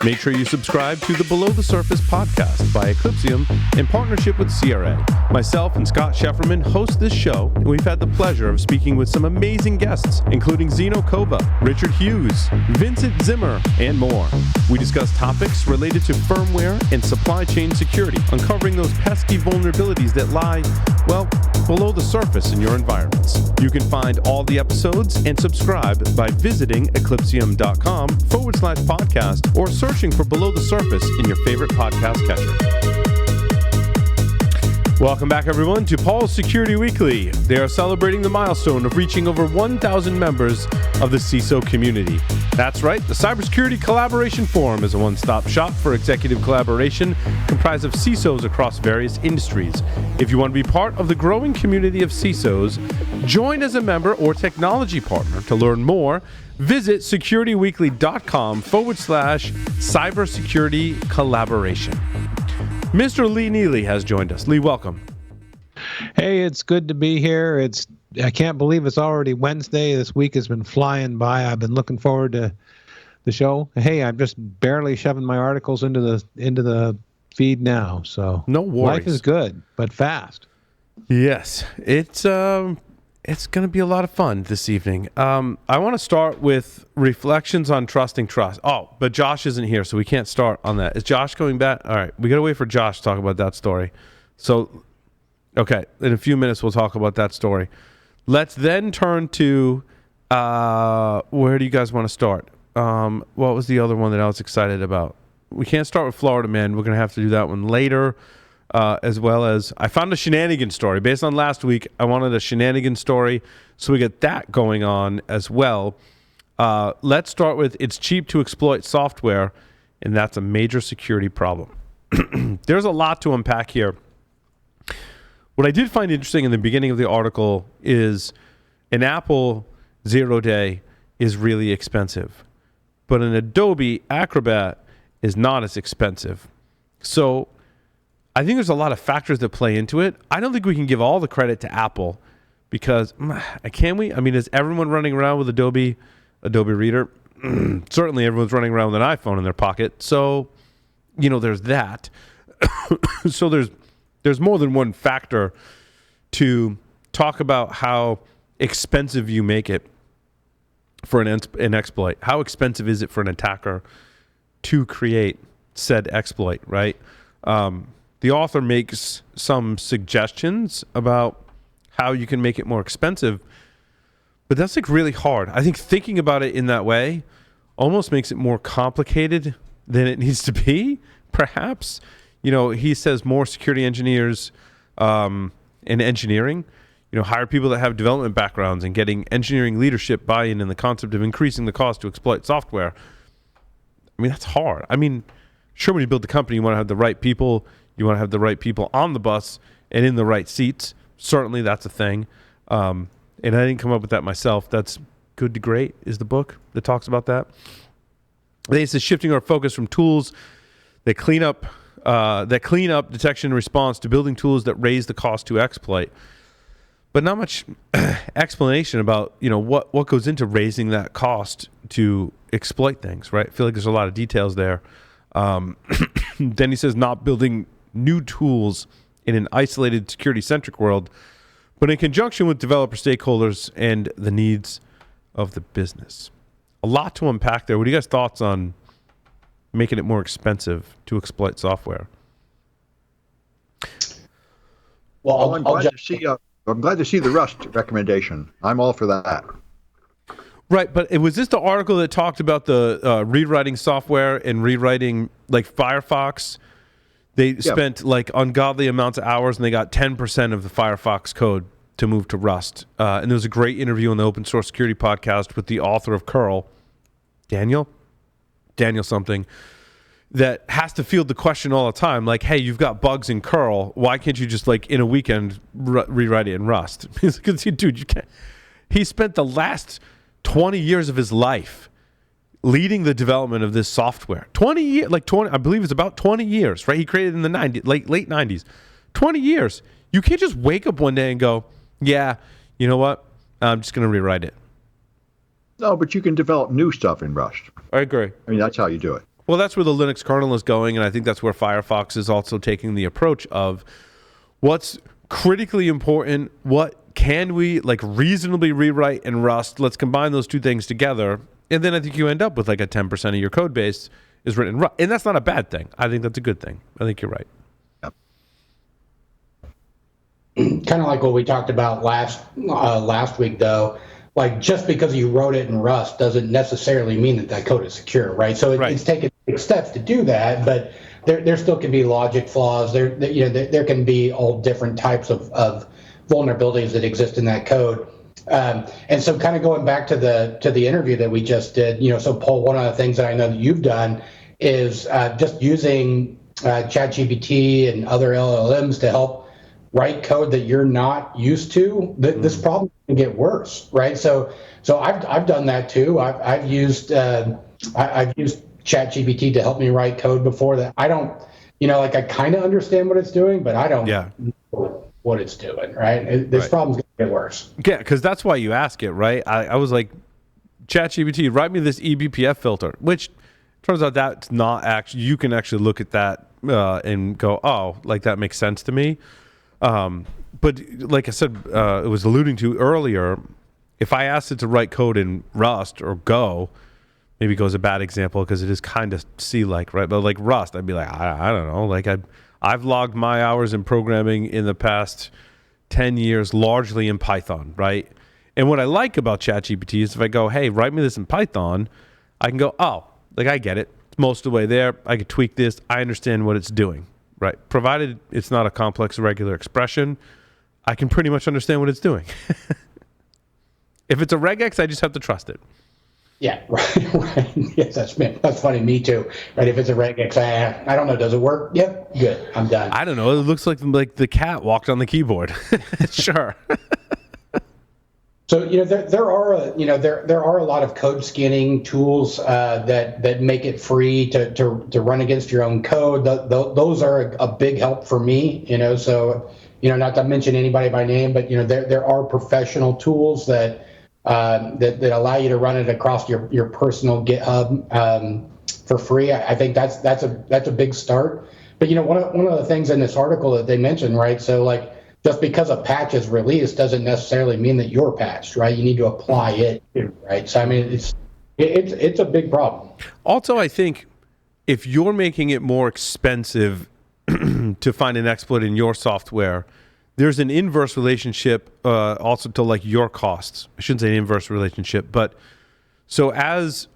Make sure you subscribe to the Below the Surface podcast by Eclipsium in partnership with CRA. Myself and Scott Shefferman host this show, and we've had the pleasure of speaking with some amazing guests, including Zeno Kova, Richard Hughes, Vincent Zimmer, and more. We discuss topics related to firmware and supply chain security, uncovering those pesky vulnerabilities that lie, well, below the surface in your environments. You can find all the episodes and subscribe by visiting eclipsium.com/podcast or searching for Below the Surface in your favorite podcast catcher. Welcome back, everyone, to Paul's Security Weekly. They are celebrating the milestone of reaching over 1,000 members of the CISO community. That's right, the Cybersecurity Collaboration Forum is a one-stop shop for executive collaboration comprised of CISOs across various industries. If you want to be part of the growing community of CISOs, join as a member or technology partner. To learn more, visit securityweekly.com/cybersecurity collaboration. Mr. Lee Neely has joined us. Lee, welcome. Hey, it's good to be here. I can't believe it's already Wednesday. This week has been flying by. I've been looking forward to the show. Hey, I'm just barely shoving my articles into the feed now. So no worries. Life is good, but fast. Yes, it's going to be a lot of fun this evening. I want to start with reflections on trusting trust. Oh, but Josh isn't here, so we can't start on that. Is Josh coming back? All right, we got to wait for Josh to talk about that story. So, okay, in a few minutes we'll talk about that story. Let's then turn to where do you guys want to start? What was the other one that I was excited about? We can't start with Florida Man. We're going to have to do that one later. As well as I found a shenanigans story. Based on last week, I wanted a shenanigans story, so we get that going on as well. Let's start with it's cheap to exploit software, and that's a major security problem. There's a lot to unpack here. What I did find interesting in the beginning of the article is an Apple 0-day is really expensive, but an Adobe Acrobat is not as expensive. So I think there's a lot of factors that play into it. I don't think we can give all the credit to Apple because, can we? I mean, is everyone running around with Adobe Reader? Certainly everyone's running around with an iPhone in their pocket. So, there's that. So there's more than one factor to talk about how expensive you make it for an exploit. How expensive is it for an attacker to create said exploit, right? The author makes some suggestions about how you can make it more expensive, but that's really hard. I think thinking about it in that way almost makes it more complicated than it needs to be, perhaps. He says more security engineers in engineering, hire people that have development backgrounds and getting engineering leadership buy-in in the concept of increasing the cost to exploit software. I mean, that's hard. I mean, sure, when you build a company, you want to have the right people. You want to have the right people on the bus and in the right seats. Certainly, that's a thing. And I didn't come up with that myself. That's Good to Great is the book that talks about that. It says shifting our focus from tools that clean up detection and response to building tools that raise the cost to exploit. But not much explanation about what goes into raising that cost to exploit things. Right? I feel like there's a lot of details there. Then he says not building new tools in an isolated security-centric world, but in conjunction with developer stakeholders and the needs of the business. A lot to unpack there. What are you guys' thoughts on making it more expensive to exploit software? Well, I'm glad to see the Rust recommendation. I'm all for that. Right, but was this the article that talked about the rewriting software and rewriting like Firefox? They spent like ungodly amounts of hours and they got 10% of the Firefox code to move to Rust. And there was a great interview on the Open Source Security podcast with the author of Curl, Daniel something, that has to field the question all the time, like, hey, you've got bugs in Curl. Why can't you just like in a weekend rewrite it in Rust? Because dude, you can't. He spent the last 20 years of his life leading the development of this software. 20 years, I believe it's about 20 years, right? He created in the late 90s. 20 years. You can't just wake up one day and go, yeah, you know what? I'm just going to rewrite it. No, but you can develop new stuff in Rust. I agree. I mean, that's how you do it. Well, that's where the Linux kernel is going, and I think that's where Firefox is also taking the approach of what's critically important, what can we reasonably rewrite in Rust. Let's combine those two things together, and then I think you end up with a 10% of your code base is written in Rust, and that's not a bad thing. I think that's a good thing. I think you're right. Kind of like what we talked about last week, though. Just because you wrote it in Rust doesn't necessarily mean that code is secure, right? So it's taken steps to do that, but there still can be logic flaws. There can be all different types of vulnerabilities that exist in that code. And so, kind of going back to the interview that we just did, so Paul, one of the things that I know that you've done is just using ChatGPT and other LLMs to help write code that you're not used to. This problem can get worse, right? So I've done that too. I've used ChatGPT to help me write code before that. I don't, I kind of understand what it's doing, but I don't know what it's doing, right? This problem's going to get worse. Yeah, because that's why you ask it, right? I was like, ChatGPT, write me this eBPF filter, which turns out that's not actually, you can actually look at that and go, oh, that makes sense to me. But like I said, it was alluding to earlier, if I asked it to write code in Rust or Go, maybe Go is a bad example because it is kind of C-like, right? But Rust, I'd be like, I don't know. I've logged my hours in programming in the past 10 years largely in Python, right? And what I like about ChatGPT is if I go, hey, write me this in Python, I can go, oh, I get it. It's most of the way there. I could tweak this. I understand what it's doing. Right. Provided it's not a complex irregular expression, I can pretty much understand what it's doing. If it's a regex, I just have to trust it. Yeah, right. Yes, that's funny. Me too. Right. If it's a regex, I don't know. Does it work? Yep. Good. I'm done. I don't know. It looks like the cat walked on the keyboard. Sure. So there are a lot of code scanning tools that make it free to run against your own code. Those are a big help for me. So not to mention anybody by name, but there are professional tools that allow you to run it across your personal GitHub for free. I think that's a big start. But one of the things in this article that they mentioned, right? So just because a patch is released doesn't necessarily mean that you're patched, right? You need to apply it, right? So I mean, it's a big problem. Also, I think if you're making it more expensive to find an exploit in your software, there's an inverse relationship also to your costs. I shouldn't say an inverse relationship, but so as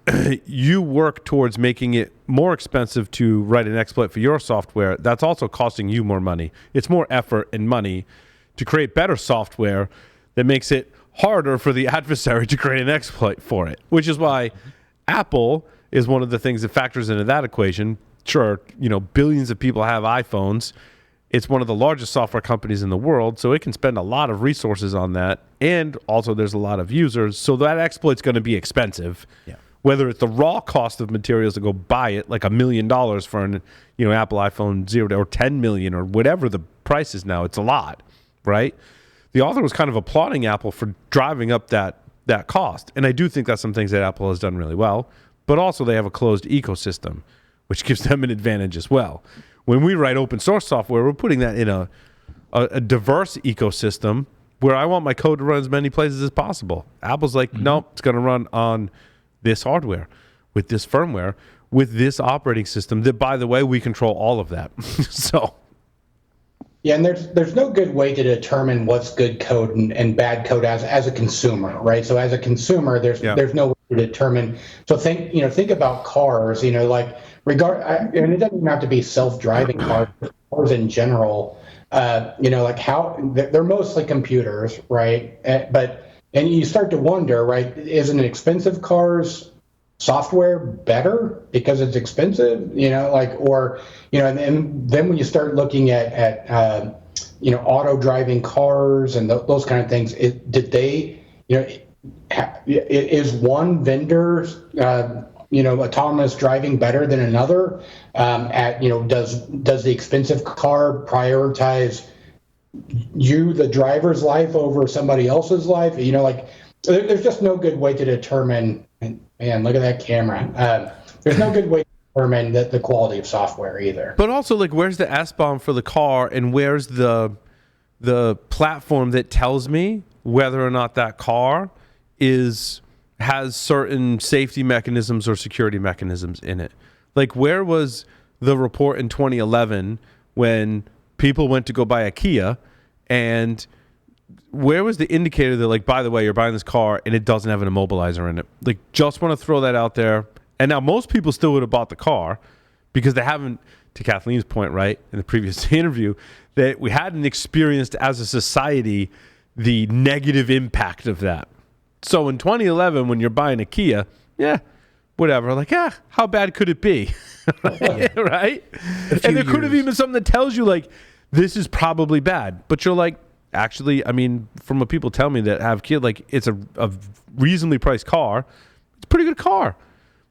you work towards making it more expensive to write an exploit for your software, that's also costing you more money. It's more effort and money to create better software that makes it harder for the adversary to create an exploit for it, which is why Apple is one of the things that factors into that equation. Sure, billions of people have iPhones. It's one of the largest software companies in the world, so it can spend a lot of resources on that. And also there's a lot of users, so that exploit's going to be expensive. Yeah. Whether it's the raw cost of materials to go buy it, like $1 million for an Apple iPhone 0 or 10 million or whatever the price is now, it's a lot, right? The author was kind of applauding Apple for driving up that cost. And I do think that's some things that Apple has done really well. But also they have a closed ecosystem, which gives them an advantage as well. When we write open source software, we're putting that in a diverse ecosystem where I want my code to run as many places as possible. Apple's like, nope, it's going to run on this hardware, with this firmware, with this operating system that, by the way, we control all of that. So, yeah, and there's no good way to determine what's good code and bad code as a consumer, right? So as a consumer, there's no way to determine. So think about cars, and it doesn't even have to be self-driving cars in general. How they're mostly computers, right? And you start to wonder, right? Is an expensive car's software better because it's expensive? And then when you start looking at auto driving cars and those kind of things, is one vendor's autonomous driving better than another? Does the expensive car prioritize the driver's life over somebody else's life? There's just no good way to determine. Man, look at that camera. There's no good way to determine the quality of software either. But also, like, where's the SBOM for the car, and where's the platform that tells me whether or not that car has certain safety mechanisms or security mechanisms in it? Like, where was the report in 2011 when people went to go buy a Kia, and where was the indicator that, like, by the way, you're buying this car and it doesn't have an immobilizer in it? Like, just want to throw that out there. And now most people still would have bought the car because they haven't, to Kathleen's point, right, in the previous interview, that we hadn't experienced as a society the negative impact of that. So in 2011, when you're buying a Kia, yeah, whatever, like, how bad could it be? Right? And there could have even been something that tells you, like, this is probably bad. But you're like, actually, I mean, from what people tell me that have Kia, like, it's a reasonably priced car. It's a pretty good car.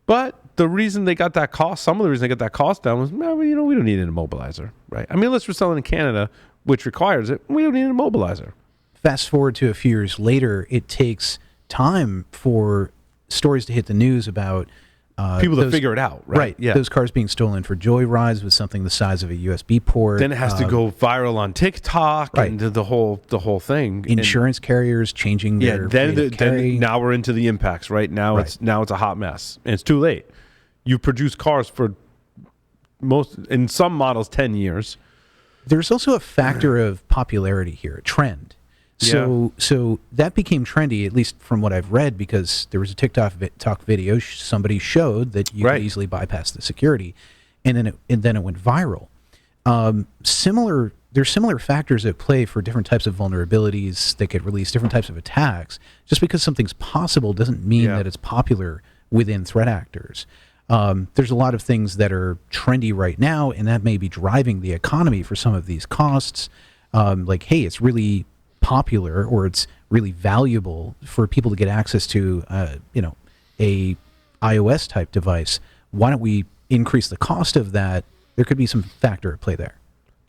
But the reason they got that cost, some of the reason they got that cost down was, well, we don't need an immobilizer, right? I mean, unless we're selling in Canada, which requires it, we don't need an immobilizer. Fast forward to a few years later, it takes time for stories to hit the news about people to figure it out, right? Right. Yeah. Those cars being stolen for joyrides with something the size of a USB port. Then it has to go viral on TikTok, right, and the whole thing. Insurance carriers changing their then now we're into the impacts, right? Now it's a hot mess, and it's too late. You produce cars for in some models 10 years. There's also a factor of popularity here, a trend. So that became trendy, at least from what I've read, because there was a TikTok video somebody showed that you could easily bypass the security, and then it went viral. There's similar factors at play for different types of vulnerabilities that get released, different types of attacks. Just because something's possible doesn't mean that it's popular within threat actors. There's a lot of things that are trendy right now, and that may be driving the economy for some of these costs. Like, hey, it's really popular, or it's really valuable for people to get access to, a iOS type device. Why don't we increase the cost of that? There could be some factor at play there.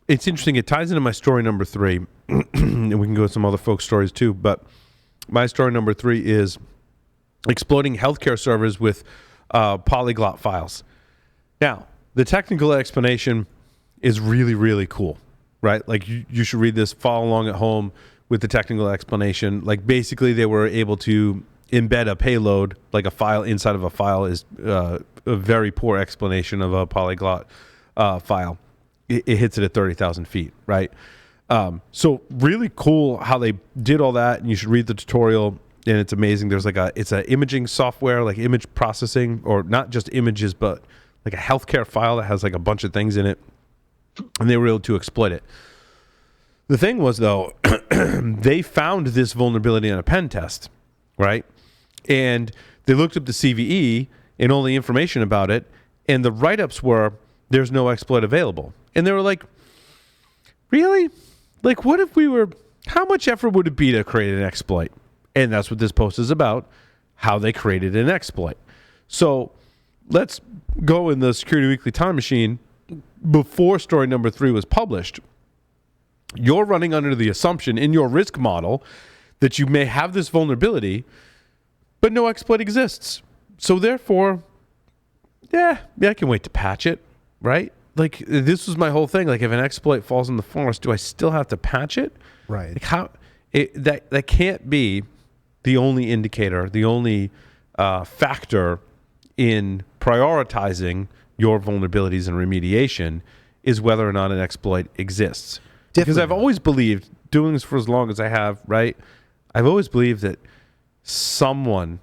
It's interesting. It ties into my story number 3, and we can go with some other folks' stories too. But my story number 3 is exploiting healthcare servers with polyglot files. Now, the technical explanation is really, really cool, right? Like, you should read this, follow along at home with the technical explanation. Like, basically, they were able to embed a payload, like a file inside of a file is a very poor explanation of a polyglot file. It hits it at 30,000 feet, right? So really cool how they did all that, and you should read the tutorial, and it's amazing. There's it's an imaging software, like image processing, or not just images, but like a healthcare file that has like a bunch of things in it, and they were able to exploit it. The thing was, though, they found this vulnerability in a pen test, right? And they looked up the CVE and all the information about it, and the write-ups were, there's no exploit available. And they were like, really? Like, what if how much effort would it be to create an exploit? And that's what this post is about, how they created an exploit. So let's go in the Security Weekly time machine. Before story number 3 was published, you're running under the assumption in your risk model that you may have this vulnerability, but no exploit exists. So therefore, I can wait to patch it, right? Like, this was my whole thing. Like, if an exploit falls in the forest, do I still have to patch it? Right. Like, how that can't be the only indicator, the only factor in prioritizing your vulnerabilities and remediation is whether or not an exploit exists. Because I've always believed, doing this for as long as I have, right? I've always believed that someone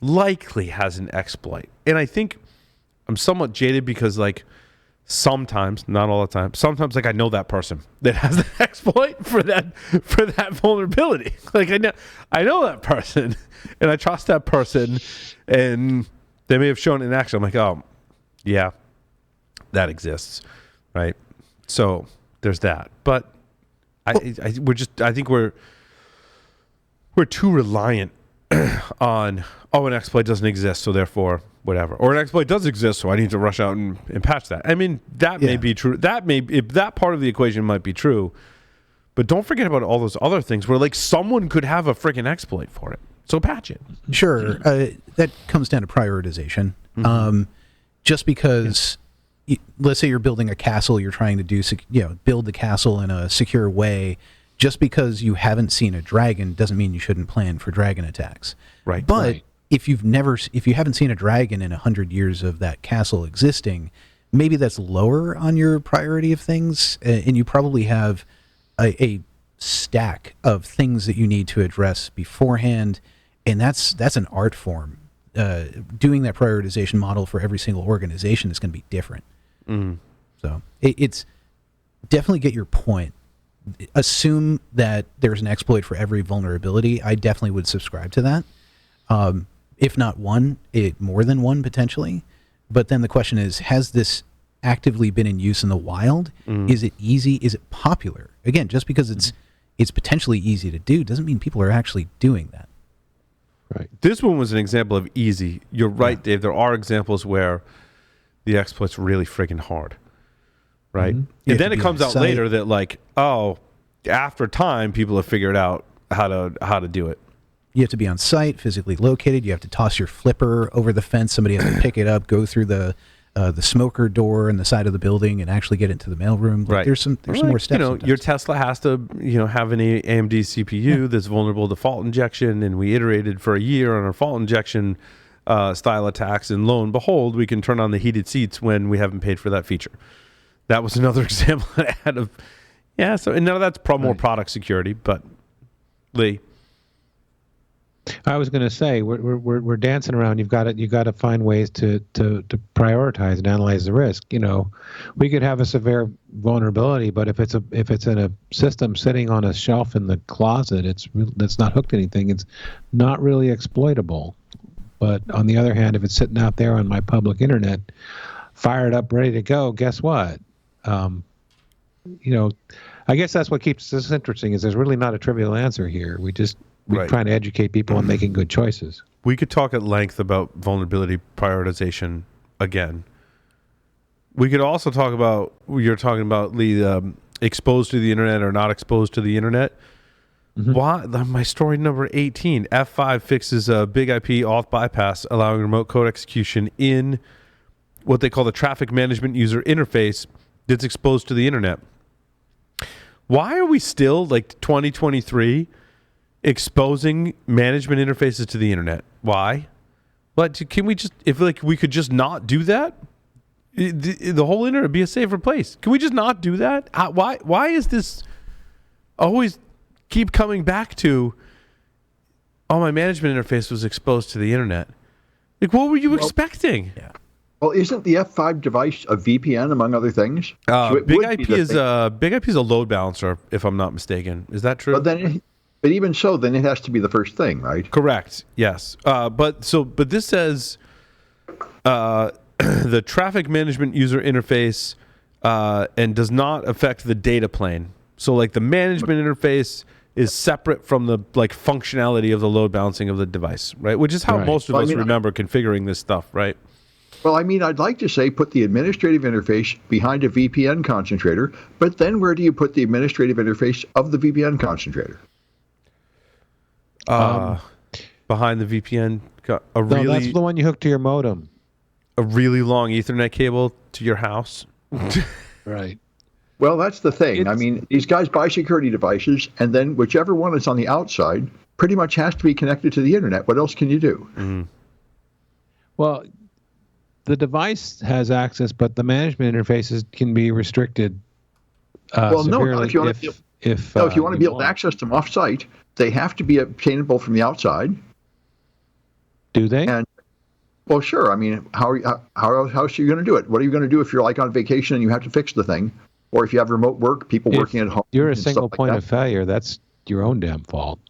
likely has an exploit. And I think I'm somewhat jaded because, like, sometimes, not all the time, sometimes, like, I know that person that has an exploit for that vulnerability. Like, I know that person, and I trust that person, and they may have shown it in action. I'm like, oh, yeah, that exists, right? So there's that. But I think we're too reliant on, an exploit doesn't exist, so therefore whatever. Or an exploit does exist, so I need to rush out and patch that. I mean, that may be true. That part of the equation might be true. But don't forget about all those other things where, like, someone could have a freaking exploit for it. So patch it. Sure. That comes down to prioritization. Mm-hmm. just because, let's say you're building a castle, you're trying to build the castle in a secure way. Just because you haven't seen a dragon doesn't mean you shouldn't plan for dragon attacks. Right. But if you haven't seen a dragon in 100 years of that castle existing, maybe that's lower on your priority of things, and you probably have a stack of things that you need to address beforehand, and that's an art form. Doing that prioritization model for every single organization is going to be different. So it's definitely get your point. Assume that there's an exploit for every vulnerability. I definitely would subscribe to that. If not one, more than one potentially. But then the question is, has this actively been in use in the wild? Is it easy? Is it popular? Again, just because it's potentially easy to do doesn't mean people are actually doing that. Right. This one was an example of easy. You're right, Dave. There are examples where the exploit's really friggin' hard. Right? And then it comes out later that, like, after time, people have figured out how to do it. You have to be on site, physically located. You have to toss your flipper over the fence. Somebody has to pick it up, go through the smoker door in the side of the building, and actually get into the mailroom. Like, there's some more steps. Your Tesla has to have an AMD CPU that's vulnerable to fault injection, and we iterated for a year on our fault injection style attacks, and lo and behold, we can turn on the heated seats when we haven't paid for that feature. That was another example that I had of So and none of that's more product security, but Lee. I was going to say we're dancing around. You've got to find ways to prioritize and analyze the risk. We could have a severe vulnerability, but if it's in a system sitting on a shelf in the closet, that's not hooked to anything. It's not really exploitable. But on the other hand, if it's sitting out there on my public internet, fired up, ready to go, guess what? I guess that's what keeps this interesting. Is there's really not a trivial answer here. We're trying to educate people on making good choices. We could talk at length about vulnerability prioritization again. We could also talk about, you're talking about, Lee, exposed to the internet or not exposed to the internet. Why? My story number 18, F5 fixes a big IP auth bypass, allowing remote code execution in what they call the traffic management user interface that's exposed to the internet. Why are we still, like 2023, exposing management interfaces to the internet? Why? But can we just, if we could just not do that, the whole internet would be a safer place. Can we just not do that? Why is this always keep coming back to, my management interface was exposed to the internet? Like, what were you expecting? Yeah. Well, isn't the F5 device a VPN among other things? Big IP is a load balancer, if I'm not mistaken. Is that true? But even so, then it has to be the first thing, right? Correct. Yes. But this says the traffic management user interface and does not affect the data plane. So, like, the management interface is separate from the functionality of the load balancing of the device, right? Which is how most of us remember configuring this stuff, right? Well, I'd like to say put the administrative interface behind a VPN concentrator, but then where do you put the administrative interface of the VPN concentrator? Behind the VPN, that's the one you hook to your modem. A really long Ethernet cable to your house. Right. Well, that's the thing. These guys buy security devices, and then whichever one is on the outside pretty much has to be connected to the internet. What else can you do? Mm-hmm. Well, the device has access, but the management interfaces can be restricted severely. If you want to be able to access them off-site, they have to be obtainable from the outside. Do they? And, well, sure. How else are you going to do it? What are you going to do if you're on vacation and you have to fix the thing? Or if you have remote work, people working at home. You're a single point of failure. That's your own damn fault.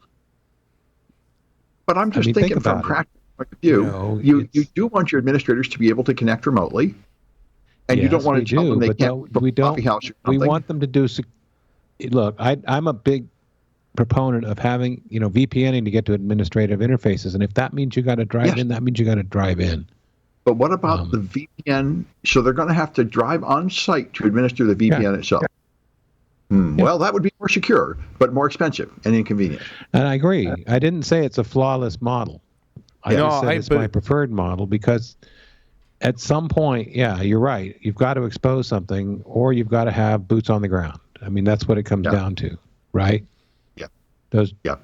But I'm just thinking from practical point of view, you do want your administrators to be able to connect remotely, and you don't want to tell them they can't book a coffee house or something. We want them to do. Look, I'm a big proponent of having VPNing to get to administrative interfaces, and if that means you got to drive in, that means you got to drive in. But what about the VPN? So they're going to have to drive on site to administer the VPN itself. Well, that would be more secure, but more expensive and inconvenient. And I agree. I didn't say it's a flawless model. I just said it's my preferred model because at some point, yeah, you're right. You've got to expose something, or you've got to have boots on the ground. I mean, that's what it comes down to, right? Yeah. Those. Yeah.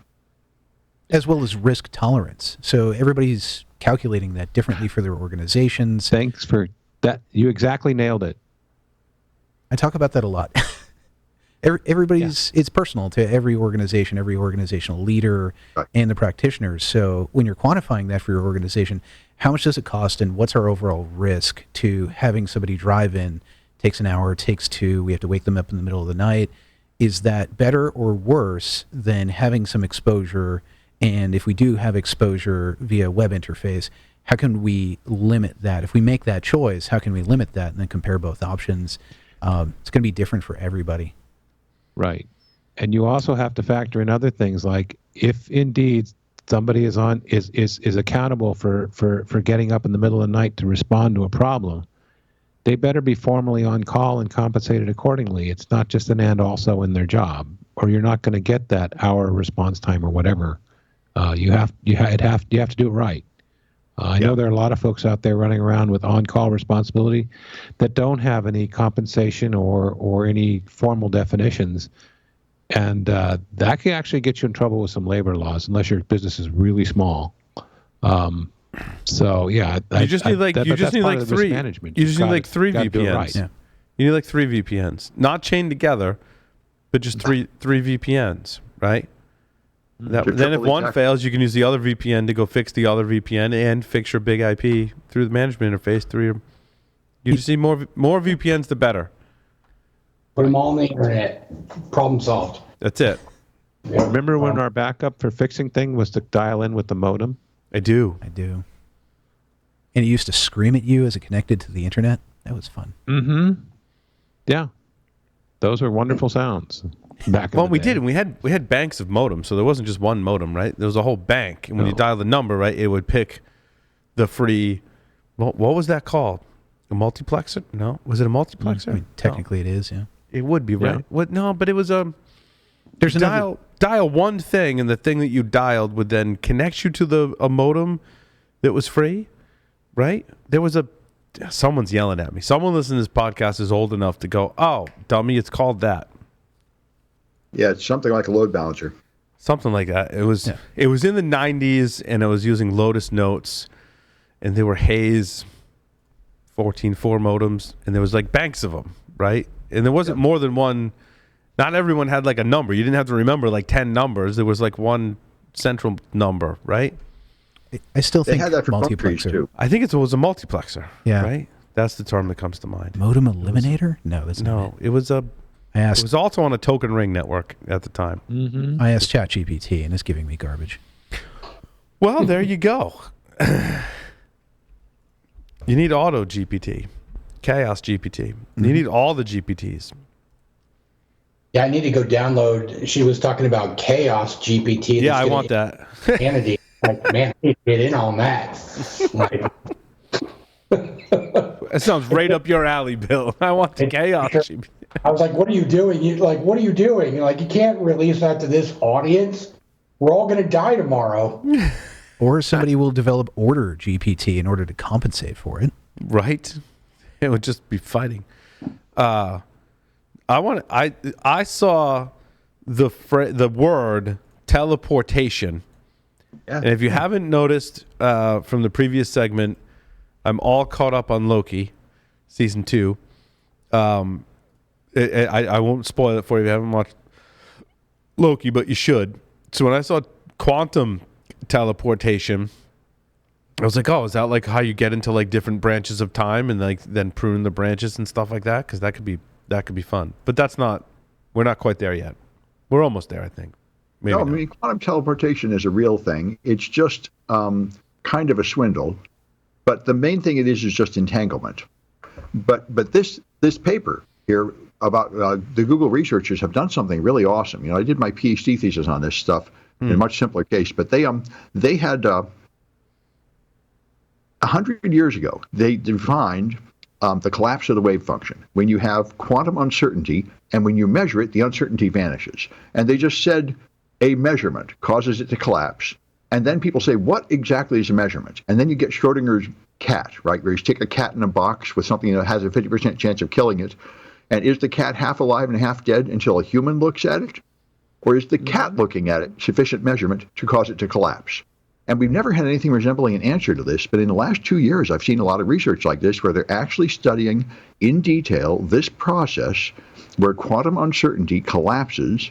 As well as risk tolerance. So everybody's calculating that differently for their organizations. Thanks for that. You exactly nailed it. I talk about that a lot. Everybody's, it's personal to every organization, every organizational leader, right, and the practitioners. So when you're quantifying that for your organization, how much does it cost, and what's our overall risk to having somebody drive in? Takes an hour, takes two, we have to wake them up in the middle of the night. Is that better or worse than having some exposure? And if we do have exposure via web interface, how can we limit that? If we make that choice, how can we limit that and then compare both options? It's going to be different for everybody. Right. And you also have to factor in other things, like if indeed somebody is accountable for getting up in the middle of the night to respond to a problem, they better be formally on call and compensated accordingly. It's not just an and also in their job, or you're not going to get that hour response time or whatever. You have to do it right. I know there are a lot of folks out there running around with on-call responsibility that don't have any compensation or any formal definitions, and that can actually get you in trouble with some labor laws unless your business is really small. So yeah, you just need like three. Management. You just need like three VPNs. Right. Yeah. You need like 3 VPNs, not chained together, but just three VPNs, right? Then if one fails, you can use the other VPN to go fix the other VPN and fix your big IP through the management interface you just need more VPNs, the better. Put them all on the internet. Problem solved. That's it. Yeah. Remember when our backup for fixing thing was to dial in with the modem? I do. And it used to scream at you as it connected to the internet. That was fun. Mm-hmm. Yeah. Those were wonderful sounds. We did. We had banks of modems, so there wasn't just one modem, right? There was a whole bank, and when you dial the number, right, it would pick the free. What was that called? A multiplexer? No, was it a multiplexer? I mean, technically, it is. Yeah, it would be right. Yeah. What? No, but it was a. There's dial one thing, and the thing that you dialed would then connect you to a modem that was free, right? There was a. Someone's yelling at me. Someone listening to this podcast is old enough to go, "Oh, dummy, it's called that." Yeah, it's something like a load balancer. Something like that. It was in the 90s, and it was using Lotus Notes, and they were Hayes 14.4 modems, and there was like banks of them, right? And there wasn't more than one. Not everyone had like a number. You didn't have to remember like 10 numbers. There was like one central number, right? I still think they had that for multiplexer too. I think it was a multiplexer. Yeah. Right? That's the term that comes to mind. Modem eliminator? No, that's not it. It was a. It was also on a token ring network at the time. Mm-hmm. I asked ChatGPT, and it's giving me garbage. Well, there you go. You need Auto GPT, Chaos GPT. You need all the GPTs. Yeah, I need to go download. She was talking about Chaos GPT. Yeah, I want that. Kennedy, like, man, I need to get in on that. Like, that sounds right up your alley, Bill. I want the Chaos GPT. I was like, "What are you doing? What are you doing? Like, you can't release that to this audience. We're all going to die tomorrow." Or somebody will develop Order GPT in order to compensate for it. Right? It would just be fighting. I saw the word teleportation. Yeah. And if you haven't noticed from the previous segment, I'm all caught up on Loki, season 2. I won't spoil it for you if you haven't watched Loki, but you should. So when I saw quantum teleportation, I was like, oh, is that like how you get into like different branches of time and like then prune the branches and stuff like that? Because that could be fun. But we're not quite there yet. We're almost there, I think. Maybe I mean, quantum teleportation is a real thing. It's just kind of a swindle. But the main thing it is just entanglement. But this paper here about the Google researchers have done something really awesome. You know, I did my PhD thesis on this stuff in a much simpler case, but they had 100 years ago, they defined the collapse of the wave function. When you have quantum uncertainty and when you measure it, the uncertainty vanishes. And they just said a measurement causes it to collapse. And then people say, what exactly is a measurement? And then you get Schrodinger's cat, right? Where you stick a cat in a box with something that has a 50% chance of killing it. And is the cat half alive and half dead until a human looks at it? Or is the cat looking at it sufficient measurement to cause it to collapse? And we've never had anything resembling an answer to this, but in the last 2 years, I've seen a lot of research like this where they're actually studying in detail this process where quantum uncertainty collapses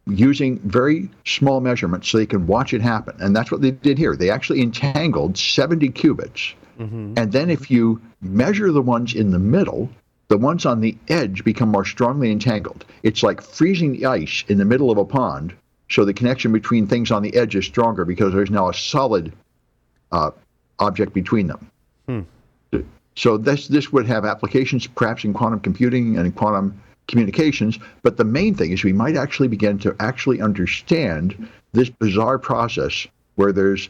using very small measurements so they can watch it happen. And that's what they did here. They actually entangled 70 qubits. And then if you measure the ones in the middle, the ones on the edge become more strongly entangled. It's like freezing the ice in the middle of a pond, so the connection between things on the edge is stronger because there's now a solid object between them. So this would have applications perhaps in quantum computing and in quantum communications, but the main thing is we might actually begin to actually understand this bizarre process where there's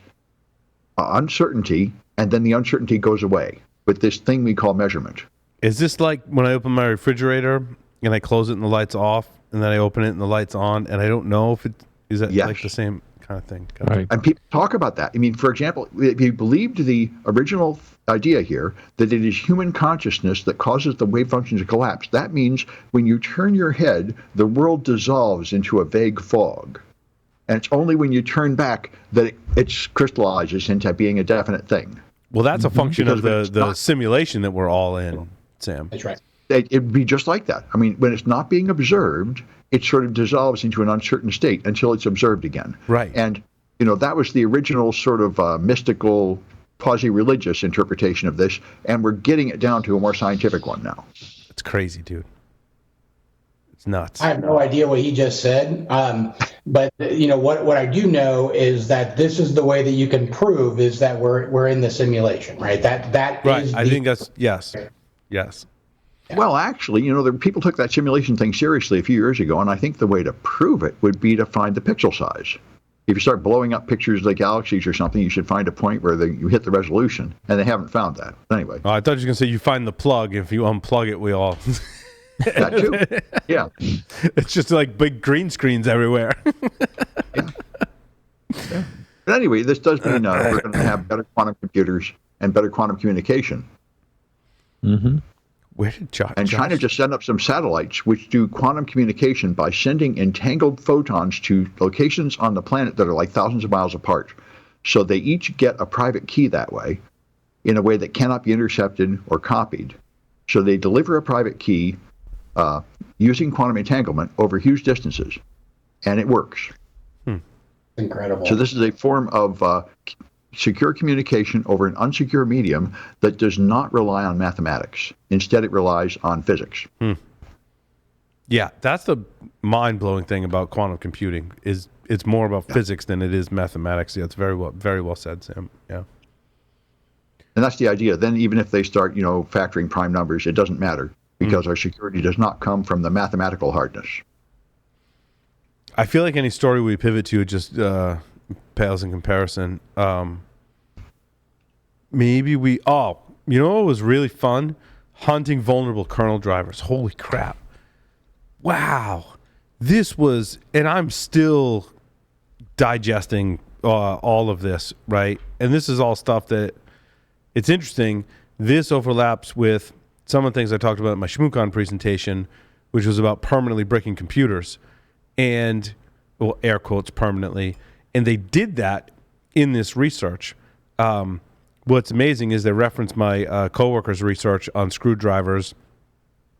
uncertainty and then the uncertainty goes away with this thing we call measurement. Is this like when I open my refrigerator and I close it and the light's off, and then I open it and the light's on, and I don't know if is that like the same kind of thing? Right. And people talk about that. I mean, for example, if you believed the original idea here that it is human consciousness that causes the wave function to collapse, that means when you turn your head, the world dissolves into a vague fog. And it's only when you turn back that it crystallizes into being a definite thing. Well, that's a function of the simulation that we're all in, Sam. That's right. It'd be just like that. I mean, when it's not being observed, it sort of dissolves into an uncertain state until it's observed again. Right. And, that was the original sort of mystical, quasi-religious interpretation of this, and we're getting it down to a more scientific one now. It's crazy, dude. It's nuts. I have no idea what he just said, but what I do know is that this is the way that you can prove is that we're in the simulation, right? That right. is I think that's yes. Well, actually, the people took that simulation thing seriously a few years ago, and I think the way to prove it would be to find the pixel size. If you start blowing up pictures of the galaxies or something, you should find a point where you hit the resolution, and they haven't found that. Anyway. Oh, I thought you were going to say you find the plug. If you unplug it, we all... That too. Yeah. It's just like big green screens everywhere. Yeah. But anyway, this does mean we're going to have better quantum computers and better quantum communication. Where did China just sent up some satellites which do quantum communication by sending entangled photons to locations on the planet that are like thousands of miles apart. So they each get a private key that way, in a way that cannot be intercepted or copied. So they deliver a private key using quantum entanglement over huge distances, and it works. Incredible. So this is a form of secure communication over an unsecure medium that does not rely on mathematics. Instead, it relies on physics. Yeah, that's the mind-blowing thing about quantum computing. Is it's more about physics than it is mathematics. Yeah, it's very well said, Sam. Yeah. And that's the idea. Then even if they start, factoring prime numbers, it doesn't matter because our security does not come from the mathematical hardness. I feel like any story we pivot to just pales in comparison. Maybe what was really fun? Hunting vulnerable kernel drivers. Holy crap. Wow. This was, and I'm still digesting all of this, right? And this is all stuff that, it's interesting. This overlaps with some of the things I talked about in my ShmooCon presentation, which was about permanently breaking computers and, well, air quotes, permanently. And they did that in this research. What's amazing is they reference my coworker's research on screwdrivers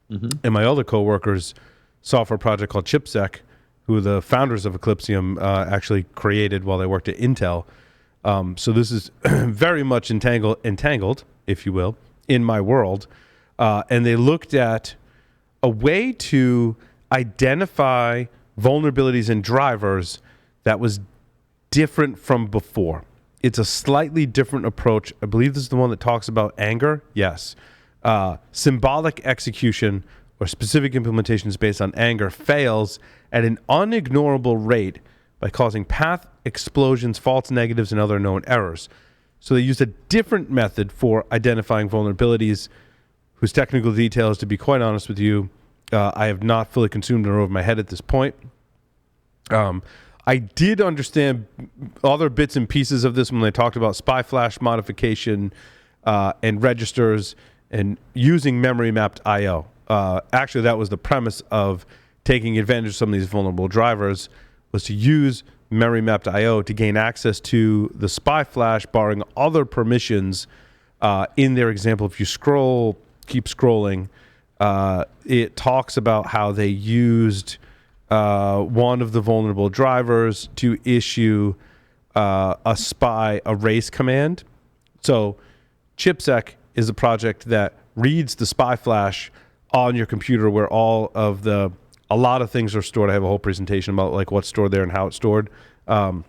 and my other coworker's software project called ChipSec, who the founders of Eclipsium actually created while they worked at Intel. So this is very much entangled, if you will, in my world. And they looked at a way to identify vulnerabilities in drivers that was different from before. It's a slightly different approach. I believe this is the one that talks about anger. Yes. Symbolic execution or specific implementations based on anger fails at an unignorable rate by causing path explosions, false negatives, and other known errors. So they used a different method for identifying vulnerabilities whose technical details, to be quite honest with you, I have not fully consumed or over my head at this point. I did understand other bits and pieces of this when they talked about spy flash modification, and registers and using memory mapped I/O. Actually, that was the premise of taking advantage of some of these vulnerable drivers, was to use memory mapped I/O to gain access to the spy flash, barring other permissions. In their example, if you keep scrolling, it talks about how they used one of the vulnerable drivers to issue a spy erase command. So ChipSec is a project that reads the spy flash on your computer where a lot of things are stored. I have a whole presentation about like what's stored there and how it's stored. And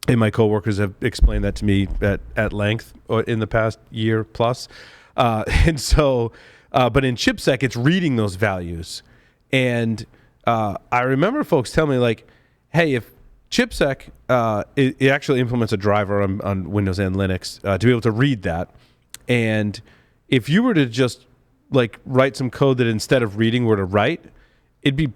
my coworkers have explained that to me at length in the past year plus. And so, but in ChipSec, it's reading those values. And I remember folks telling me like, hey, if ChipSec, it actually implements a driver on Windows and Linux to be able to read that. And if you were to just like write some code that instead of reading were to write, it'd be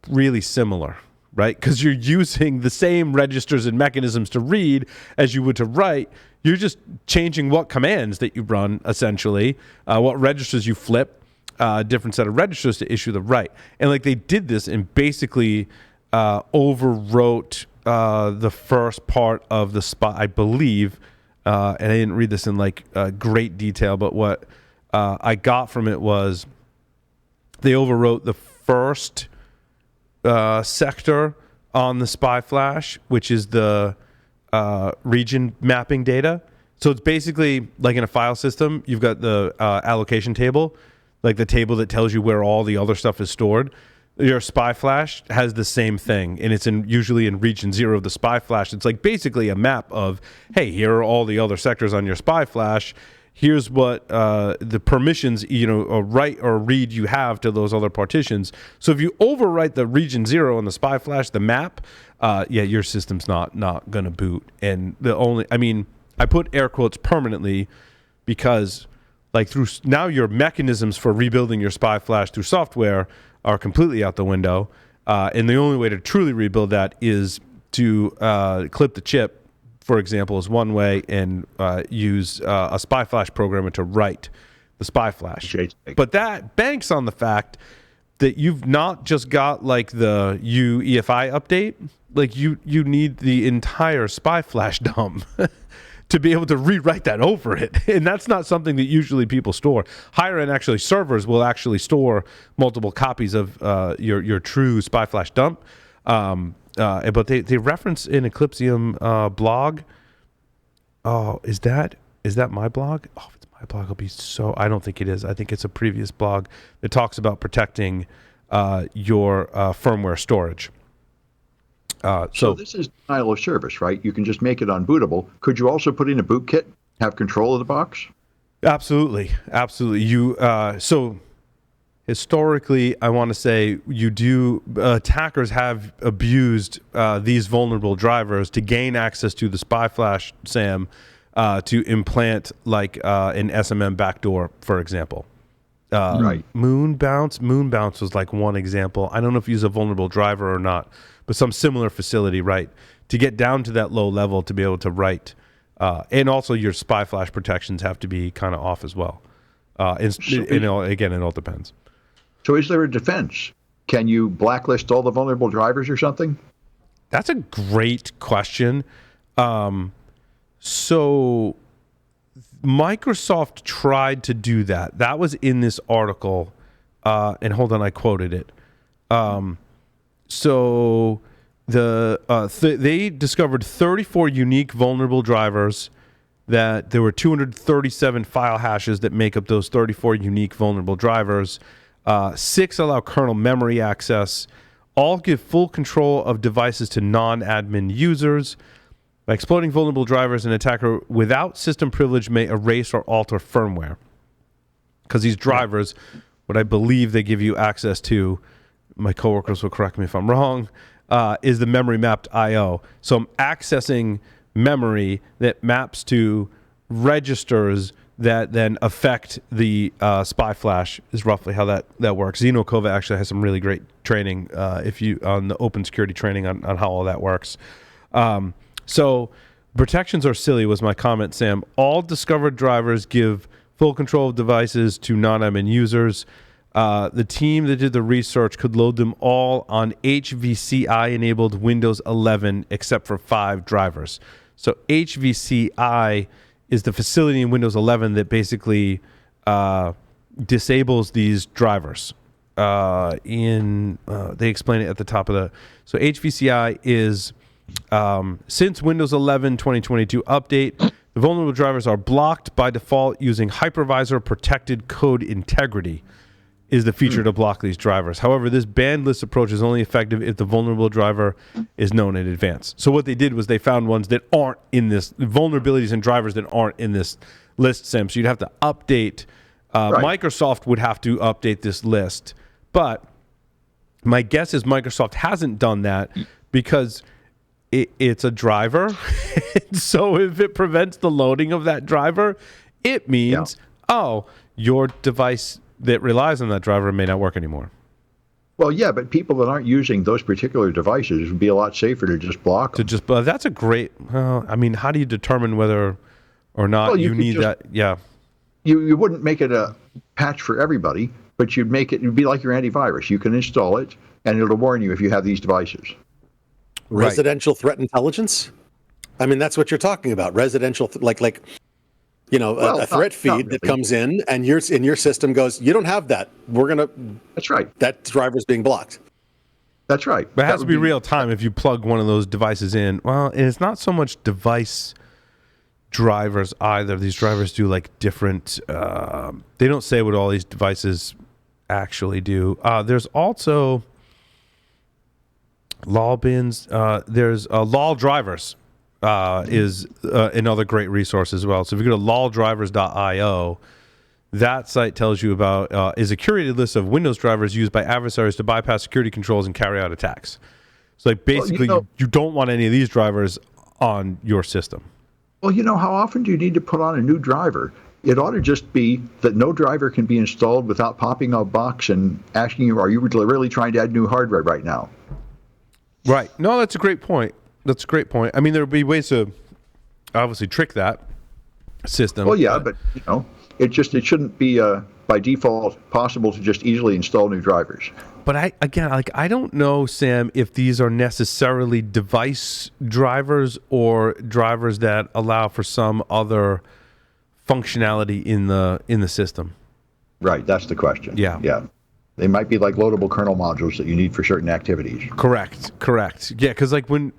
really similar, right? Because you're using the same registers and mechanisms to read as you would to write. You're just changing what commands that you run, essentially, what registers you flip, different set of registers to issue the write. And like they did this and basically overwrote the first part of the spy, I believe, and I didn't read this in like great detail, but what I got from it was they overwrote the first sector on the spy flash, which is the region mapping data. So it's basically like in a file system, you've got the allocation table, like the table that tells you where all the other stuff is stored. Your spy flash has the same thing, and it's usually in region 0 of the spy flash. It's like basically a map of, hey, here are all the other sectors on your spy flash. Here's what the permissions, or write or read you have to those other partitions. So if you overwrite the region 0 on the spy flash, the map, your system's not going to boot. And I put air quotes permanently because like now your mechanisms for rebuilding your spy flash through software are completely out the window. And the only way to truly rebuild that is to clip the chip, for example, is one way, and use a spy flash programmer to write the spy flash. But that banks on the fact that you've not just got like the UEFI update, like you need the entire spy flash dump to be able to rewrite that over it. And that's not something that usually people store. Higher end actually servers will actually store multiple copies of your true spy flash dump. But they reference in Eclipsium blog. Oh, is that my blog? Oh, if it's my blog, it'll be so. I don't think it is. I think it's a previous blog that talks about protecting your firmware storage. So this is denial of service, right? You can just make it unbootable. Could you also put in a bootkit, have control of the box? Absolutely. So historically, I want to say attackers have abused these vulnerable drivers to gain access to the spy flash SAM to implant like an SMM backdoor, for example. Right. Moon bounce was like one example. I don't know if you use a vulnerable driver or not, but some similar facility, right? To get down to that low level to be able to write. And also your spy flash protections have to be kind of off as well. It all depends. So is there a defense? Can you blacklist all the vulnerable drivers or something? That's a great question. So Microsoft tried to do that. That was in this article. And hold on, I quoted it. So they discovered 34 unique vulnerable drivers, that there were 237 file hashes that make up those 34 unique vulnerable drivers. 6 allow kernel memory access. All give full control of devices to non-admin users. By exploiting vulnerable drivers, an attacker without system privilege may erase or alter firmware. Because these drivers, what I believe they give you access to, my coworkers will correct me if I'm wrong, is the memory mapped I/O. So I'm accessing memory that maps to registers that then affect the spy flash, is roughly how that works. Zeno Kova actually has some really great training on the open security training on how all that works. So protections are silly was my comment, Sam. All discovered drivers give full control of devices to non-admin users. The team that did the research could load them all on HVCI-enabled Windows 11 except for 5 drivers. So HVCI is the facility in Windows 11 that basically disables these drivers. They explain it at the top of the... So HVCI is... since Windows 11 2022 update, the vulnerable drivers are blocked by default using hypervisor protected code integrity is the feature to block these drivers. However, this banned list approach is only effective if the vulnerable driver is known in advance. So what they did was they found ones that aren't in this, vulnerabilities and drivers that aren't in this list, Sam. So you'd have to update, Microsoft would have to update this list. But my guess is Microsoft hasn't done that because it's a driver. So if it prevents the loading of that driver, it means, your device that relies on that driver may not work anymore. Well, yeah, but people that aren't using those particular devices would be a lot safer to just block them. That's a great, I mean, how do you determine whether or not you need that? Yeah. You wouldn't make it a patch for everybody, but it'd be like your antivirus. You can install it and it'll warn you if you have these devices. Residential threat intelligence? I mean, that's what you're talking about. Residential, a threat feed that comes in and your system goes, you don't have that. That's right. That driver's being blocked. That's right. But it has to be real time if you plug one of those devices in. Well, and it's not so much device drivers either. These drivers do like different, they don't say what all these devices actually do. There's also LOL bins. There's LOL drivers. Is another great resource as well. So if you go to loldrivers.io, that site tells you about is a curated list of Windows drivers used by adversaries to bypass security controls and carry out attacks. So like basically you don't want any of these drivers on your system. Well, how often do you need to put on a new driver? It ought to just be that no driver can be installed without popping a box and asking you, are you really trying to add new hardware right now? Right. No, that's a great point. That's a great point. I mean, there would be ways to obviously trick that system. Well, yeah, but it shouldn't be by default possible to just easily install new drivers. But I don't know, Sam, if these are necessarily device drivers or drivers that allow for some other functionality in the system. Right. That's the question. Yeah. Yeah. They might be like loadable kernel modules that you need for certain activities. Correct. Yeah, because like when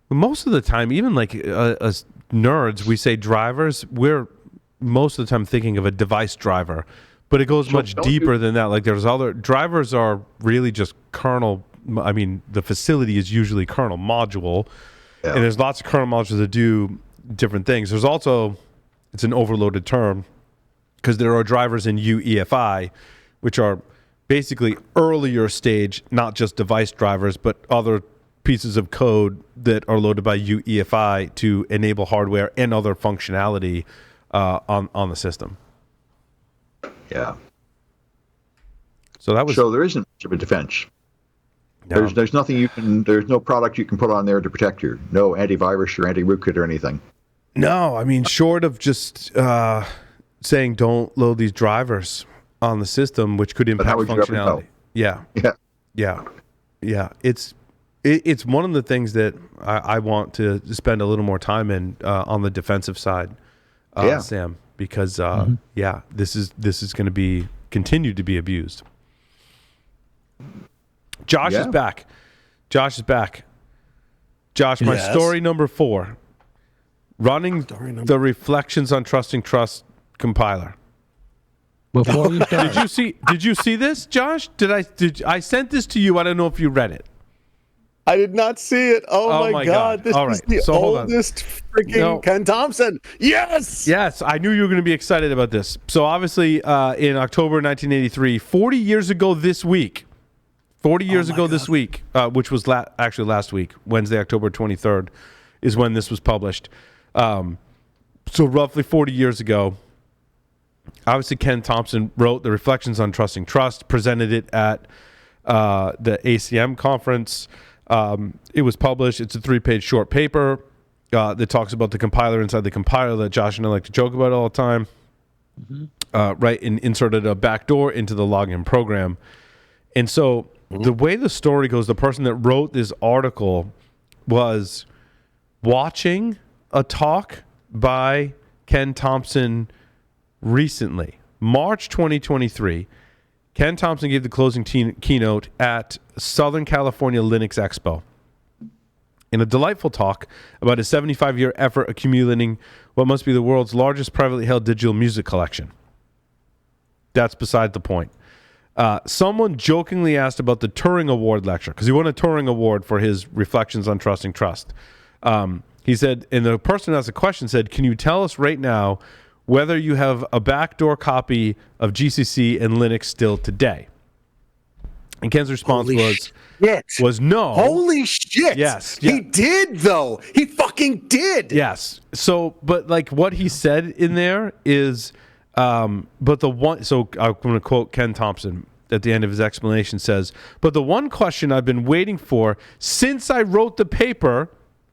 most of the time, even like as nerds, we say drivers, we're most of the time thinking of a device driver, but it goes much deeper than that. Like there's other drivers are really just kernel. I mean, the facility is usually kernel module, and there's lots of kernel modules that do different things. There's also, it's an overloaded term because there are drivers in UEFI, which are basically earlier stage, not just device drivers, but other pieces of code that are loaded by UEFI to enable hardware and other functionality on the system. Yeah. So there isn't much of a defense. No. There's nothing there's no product you can put on there to protect you. No antivirus or anti-rootkit or anything. No, I mean, short of just saying don't load these drivers on the system, which could impact functionality. Yeah. It's one of the things that I want to spend a little more time in on the defensive side, Sam, because this is going to continue to be abused. Josh is back. Josh, my story number 4, running the Reflections on Trusting Trust compiler. Before you start, Did you see this, Josh? I sent this to you? I don't know if you read it. I did not see it. Oh my God. This is the oldest freaking Ken Thompson. Yes, I knew you were going to be excited about this. So obviously in October 1983, 40 years ago this week, which was actually last week, Wednesday, October 23rd, is when this was published. So roughly 40 years ago, obviously Ken Thompson wrote the Reflections on Trusting Trust, presented it at the ACM conference. It was published. It's a 3-page short paper. that talks about the compiler inside the compiler that Josh and I like to joke about all the time. Right, and inserted a backdoor into the login program. And so the way the story goes, the person that wrote this article was watching a talk by Ken Thompson recently, March 2023. Ken Thompson gave the closing keynote at Southern California Linux Expo. In a delightful talk about his 75-year effort accumulating what must be the world's largest privately held digital music collection. That's beside the point. Someone jokingly asked about the Turing Award lecture, because he won a Turing Award for his reflections on trusting trust. He said, and the person who asked the question said, can you tell us right now whether you have a backdoor copy of GCC and Linux still today? And Ken's response was no. Holy shit. Yes. He did, though. He fucking did. Yes. So, but like what he said in there is, but the one, so I'm going to quote Ken Thompson at the end of his explanation says, but the one question I've been waiting for since I wrote the paper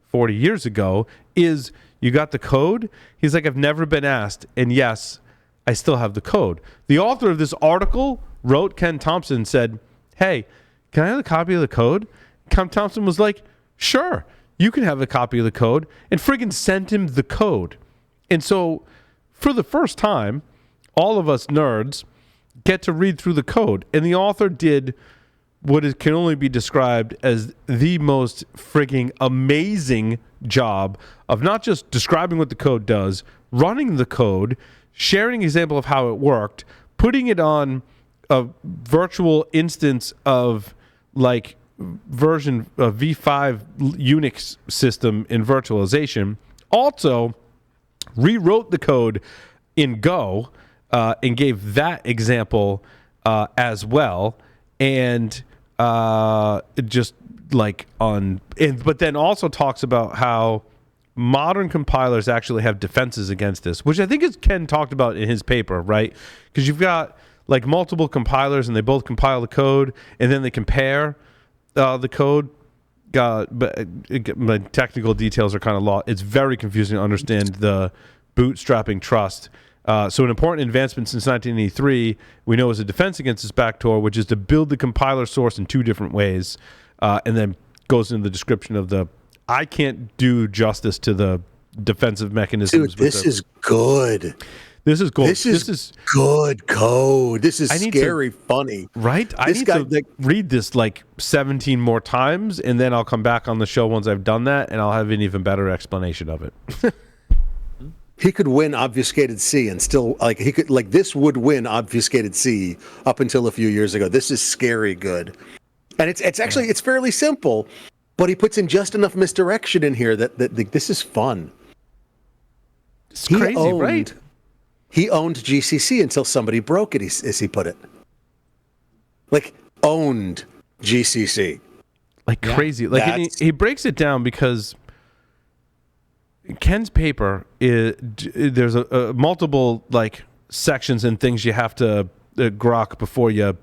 40 years ago is, you got the code? He's like, I've never been asked. And yes, I still have the code. The author of this article wrote Ken Thompson, said, hey, can I have a copy of the code? Ken Thompson was like, sure, you can have a copy of the code, and friggin' sent him the code. And so for the first time, all of us nerds get to read through the code. And the author did what can only be described as the most frigging amazing job of not just describing what the code does, running the code, sharing an example of how it worked, putting it on a virtual instance of like version of V5 Unix system in virtualization. Also rewrote the code in Go and gave that example as well. And just like but then also talks about how modern compilers actually have defenses against this, which I think is Ken talked about in his paper, right? Because you've got like multiple compilers and they both compile the code and then they compare the code. But my technical details are kind of lost. It's very confusing to understand the bootstrapping trust. So an important advancement since 1983, we know, is a defense against this backdoor, which is to build the compiler source in two different ways, and then goes into the description of I can't do justice to the defensive mechanisms. Dude, this is good. This is gold. This is good code. This is scary funny. Right? I need to read this like 17 more times, and then I'll come back on the show once I've done that, and I'll have an even better explanation of it. He could win obfuscated C and still this would win obfuscated C up until a few years ago. This is scary good. And it's actually it's fairly simple, but he puts in just enough misdirection in here that this is fun. It's crazy, right? He owned GCC until somebody broke it, as he put it. Like, owned GCC. Like crazy. Like he breaks it down because Ken's paper there's a multiple like sections and things you have to grok before you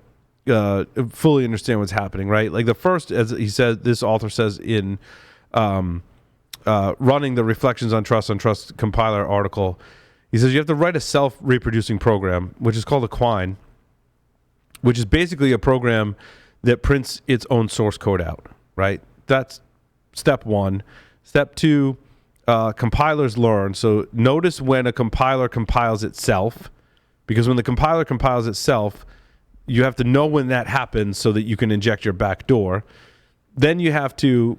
fully understand what's happening, right? Like the first, as he said, this author says in running the Reflections on Trust compiler article, he says you have to write a self-reproducing program, which is called a quine, which is basically a program that prints its own source code out, right? That's step one. Step two, compilers learn. So notice when a compiler compiles itself, because when the compiler compiles itself, you have to know when that happens so that you can inject your backdoor. Then you have to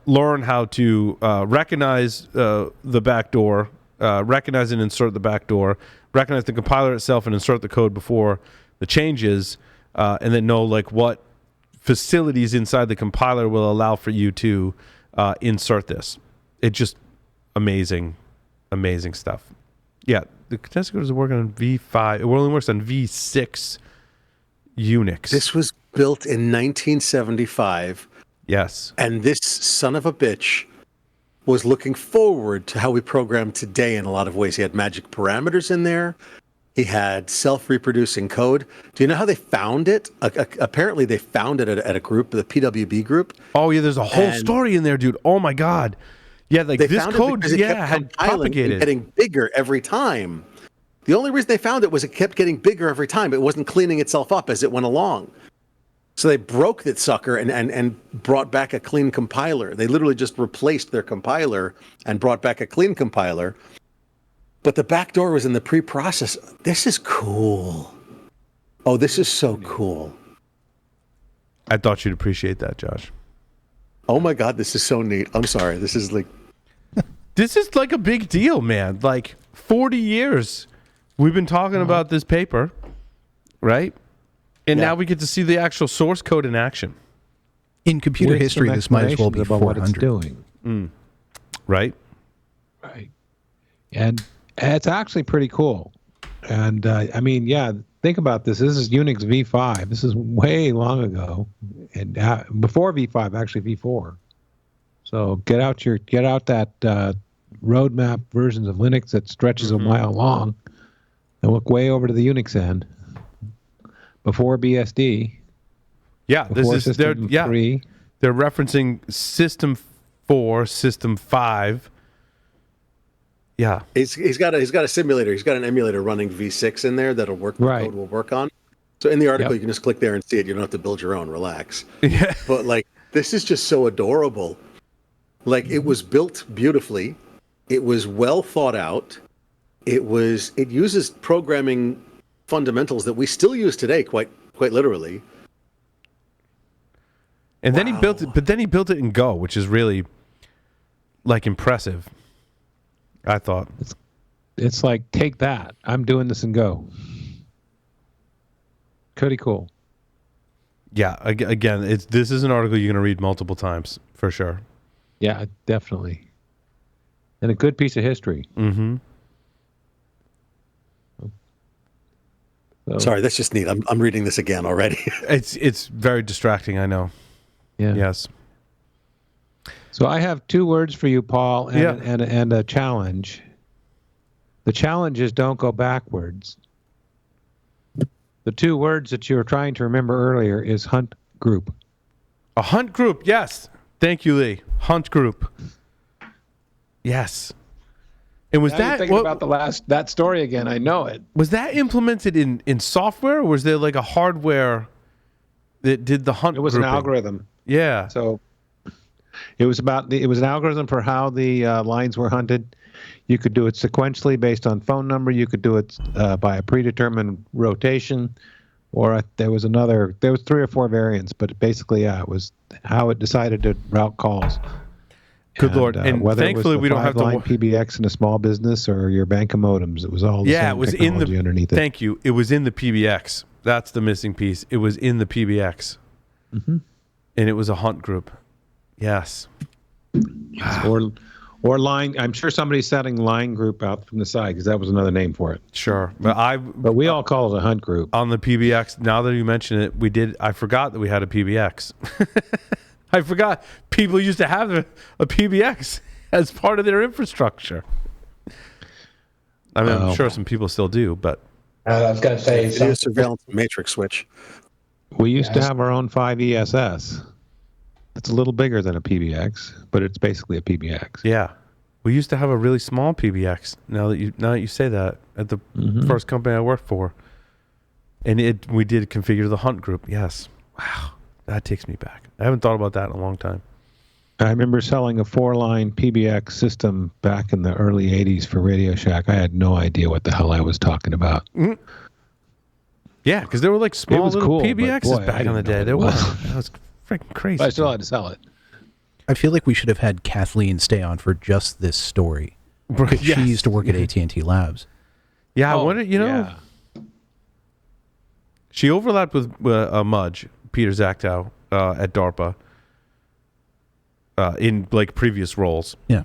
learn how to recognize the backdoor, recognize and insert the backdoor, recognize the compiler itself and insert the code before the changes, and then know like what facilities inside the compiler will allow for you to insert this. It just amazing stuff. Yeah, the contested code is working on V5. It only works on V6 Unix. This was built in 1975. Yes. And this son of a bitch was looking forward to how we program today in a lot of ways. He had magic parameters in there. He had self-reproducing code. Do you know how they found it? Apparently they found it at a group, the PWB group. Oh, yeah, there's a whole story in there, dude. Oh, my God. Yeah, like They this found code, it because it kept had compiling and propagated. getting bigger every time. The only reason they found it was it kept getting bigger every time. It wasn't cleaning itself up as it went along. So they broke that sucker and brought back a clean compiler. They literally just replaced their compiler and brought back a clean compiler. But the backdoor was in the pre-process. This is cool. Oh, this is so cool. I thought you'd appreciate that, Josh. Oh my God, this is so neat. I'm sorry. This is like a big deal, man. Like 40 years we've been talking about this paper, right? And now we get to see the actual source code in action. In computer history, this might as well be about 400. what it's doing. Right? Right. And it's actually pretty cool. And I mean, yeah, think about this. This is Unix v5. This is way long ago, and before v5, actually v4. So get out that roadmap versions of Linux that stretches a mile long, and look way over to the Unix end. Before BSD. Yeah, before this is they're 3. They're referencing System 4, System 5. Yeah, he's got a simulator. He's got an emulator running V6 in there that'll work. The code will work on. So in the article, you can just click there and see it. You don't have to build your own. Relax. Yeah. But like, this is just so adorable. Like, it was built beautifully. It was well thought out. It uses programming fundamentals that we still use today, quite literally. And then he built it, but then he built it in Go, which is really like impressive. I thought it's like, take that. I'm doing this in Go. Pretty cool. Yeah. Again, this is an article you're going to read multiple times for sure. Yeah, definitely. And a good piece of history. Mm-hmm. So, sorry, that's just neat. I'm reading this again already. It's very distracting. I know. Yeah. Yes. So I have 2 words for you, Paul, and a challenge. The challenge is don't go backwards. The 2 words that you were trying to remember earlier is hunt group. A hunt group. Yes. Thank you, Lee. Hunt group. Yes. And was now that about that story again? I know it. Was that implemented in software, or was there like a hardware that did the hunt? It was grouping? an algorithm. Yeah. So it was an algorithm for how the lines were hunted. You could do it sequentially based on phone number. You could do it by a predetermined rotation, or there was 3 or 4 variants. But basically, it was how it decided to route calls. Good Lord! And whether thankfully, it was we don't have to PBX in a small business or your bank of modems. It was all the same it was technology underneath it. Thank you. It was in the PBX. That's the missing piece. It was in the PBX, and it was a hunt group. Yes. Or line. I'm sure somebody's setting line group out from the side because that was another name for it. Sure, but we all call it a hunt group on the PBX. Now that you mention it, I forgot that we had a PBX. I forgot people used to have a PBX as part of their infrastructure. I mean, I'm sure some people still do, but I was going to say it is surveillance matrix switch. We used to have our own 5ESS. It's a little bigger than a PBX, but it's basically a PBX. Yeah, we used to have a really small PBX. Now that you say that, at the first company I worked for, and we did configure the hunt group. Yes, wow, that takes me back. I haven't thought about that in a long time. I remember selling a 4-line PBX system back in the early 80s for Radio Shack. I had no idea what the hell I was talking about. Mm-hmm. Yeah, because there were like small little cool, PBXs back in the day. That was freaking crazy. But I still had to sell it. I feel like we should have had Kathleen stay on for just this story. Because she used to work at AT&T Labs. Yeah, I wonder, she overlapped with Mudge, Peter Zaktow, at DARPA in like previous roles. Yeah.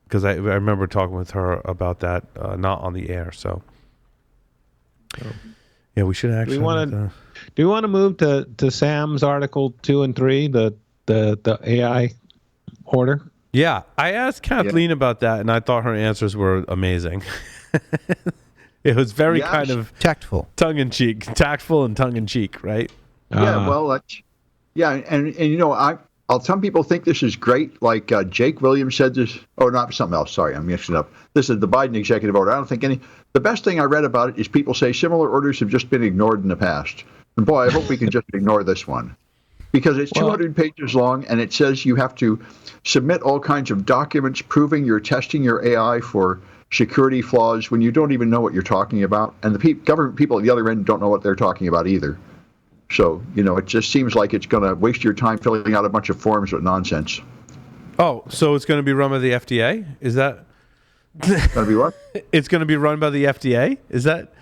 Because I remember talking with her about that, not on the air. So, yeah, we should actually. Do we want to move to Sam's article 2 and 3, the AI order? Yeah, I asked Kathleen about that, and I thought her answers were amazing. It was very kind of tactful, tactful and tongue in cheek, right? Yeah, well, and some people think this is great. Like Jake Williams said this. Oh, not something else. Sorry, I'm mixing it up. This is the Biden executive order. I don't think any. The best thing I read about it is people say similar orders have just been ignored in the past. And boy, I hope we can just ignore this one, because it's 200 pages long, and it says you have to submit all kinds of documents proving you're testing your AI for security flaws when you don't even know what you're talking about, and the government people at the other end don't know what they're talking about either. So, it just seems like it's going to waste your time filling out a bunch of forms with nonsense. Oh, so it's going to be run by the FDA? Is that going to be what? It's going to be run by the FDA? Is that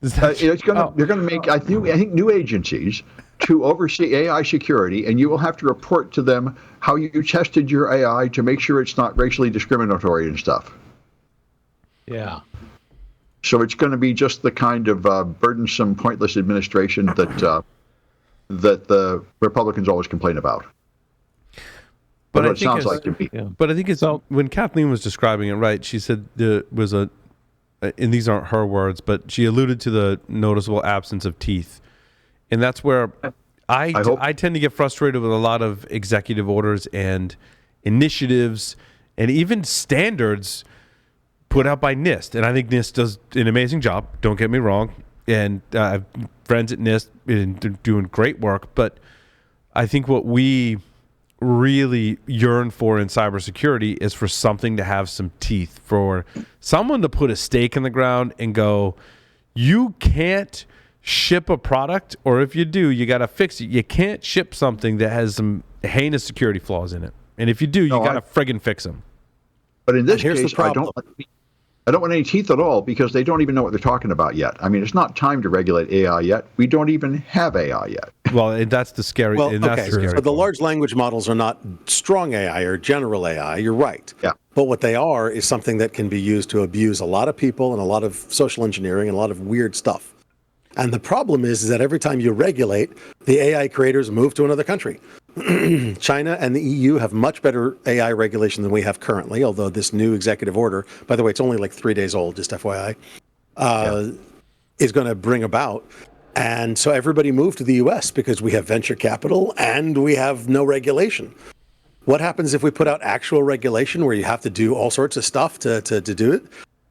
it's going to? They're going to make I think new agencies to oversee AI security, and you will have to report to them how you tested your AI to make sure it's not racially discriminatory and stuff. Yeah. So it's going to be just the kind of burdensome, pointless administration that the Republicans always complain about. But it sounds like to me. Yeah. But I think it's when Kathleen was describing it, right? She said there was and these aren't her words, but she alluded to the noticeable absence of teeth, and that's where I tend to get frustrated with a lot of executive orders and initiatives and even standards put out by NIST. And I think NIST does an amazing job. Don't get me wrong. And I have friends at NIST and doing great work. But I think what we really yearn for in cybersecurity is for something to have some teeth, for someone to put a stake in the ground and go, you can't ship a product, or if you do, you got to fix it. You can't ship something that has some heinous security flaws in it. And if you do, you got to friggin' fix them. But in this case, I don't want any teeth at all, because they don't even know what they're talking about yet. I mean, it's not time to regulate AI yet. We don't even have AI yet. Well, and that's the scary. Well, and that's the scary so the large language models are not strong AI or general AI. You're right. Yeah. But what they are is something that can be used to abuse a lot of people and a lot of social engineering and a lot of weird stuff. And the problem is that every time you regulate, the AI creators move to another country. China and the EU have much better AI regulation than we have currently, although this new executive order, by the way, it's only like 3 days old, just FYI, is going to bring about. And so everybody moved to the US because we have venture capital and we have no regulation. What happens if we put out actual regulation where you have to do all sorts of stuff to do it?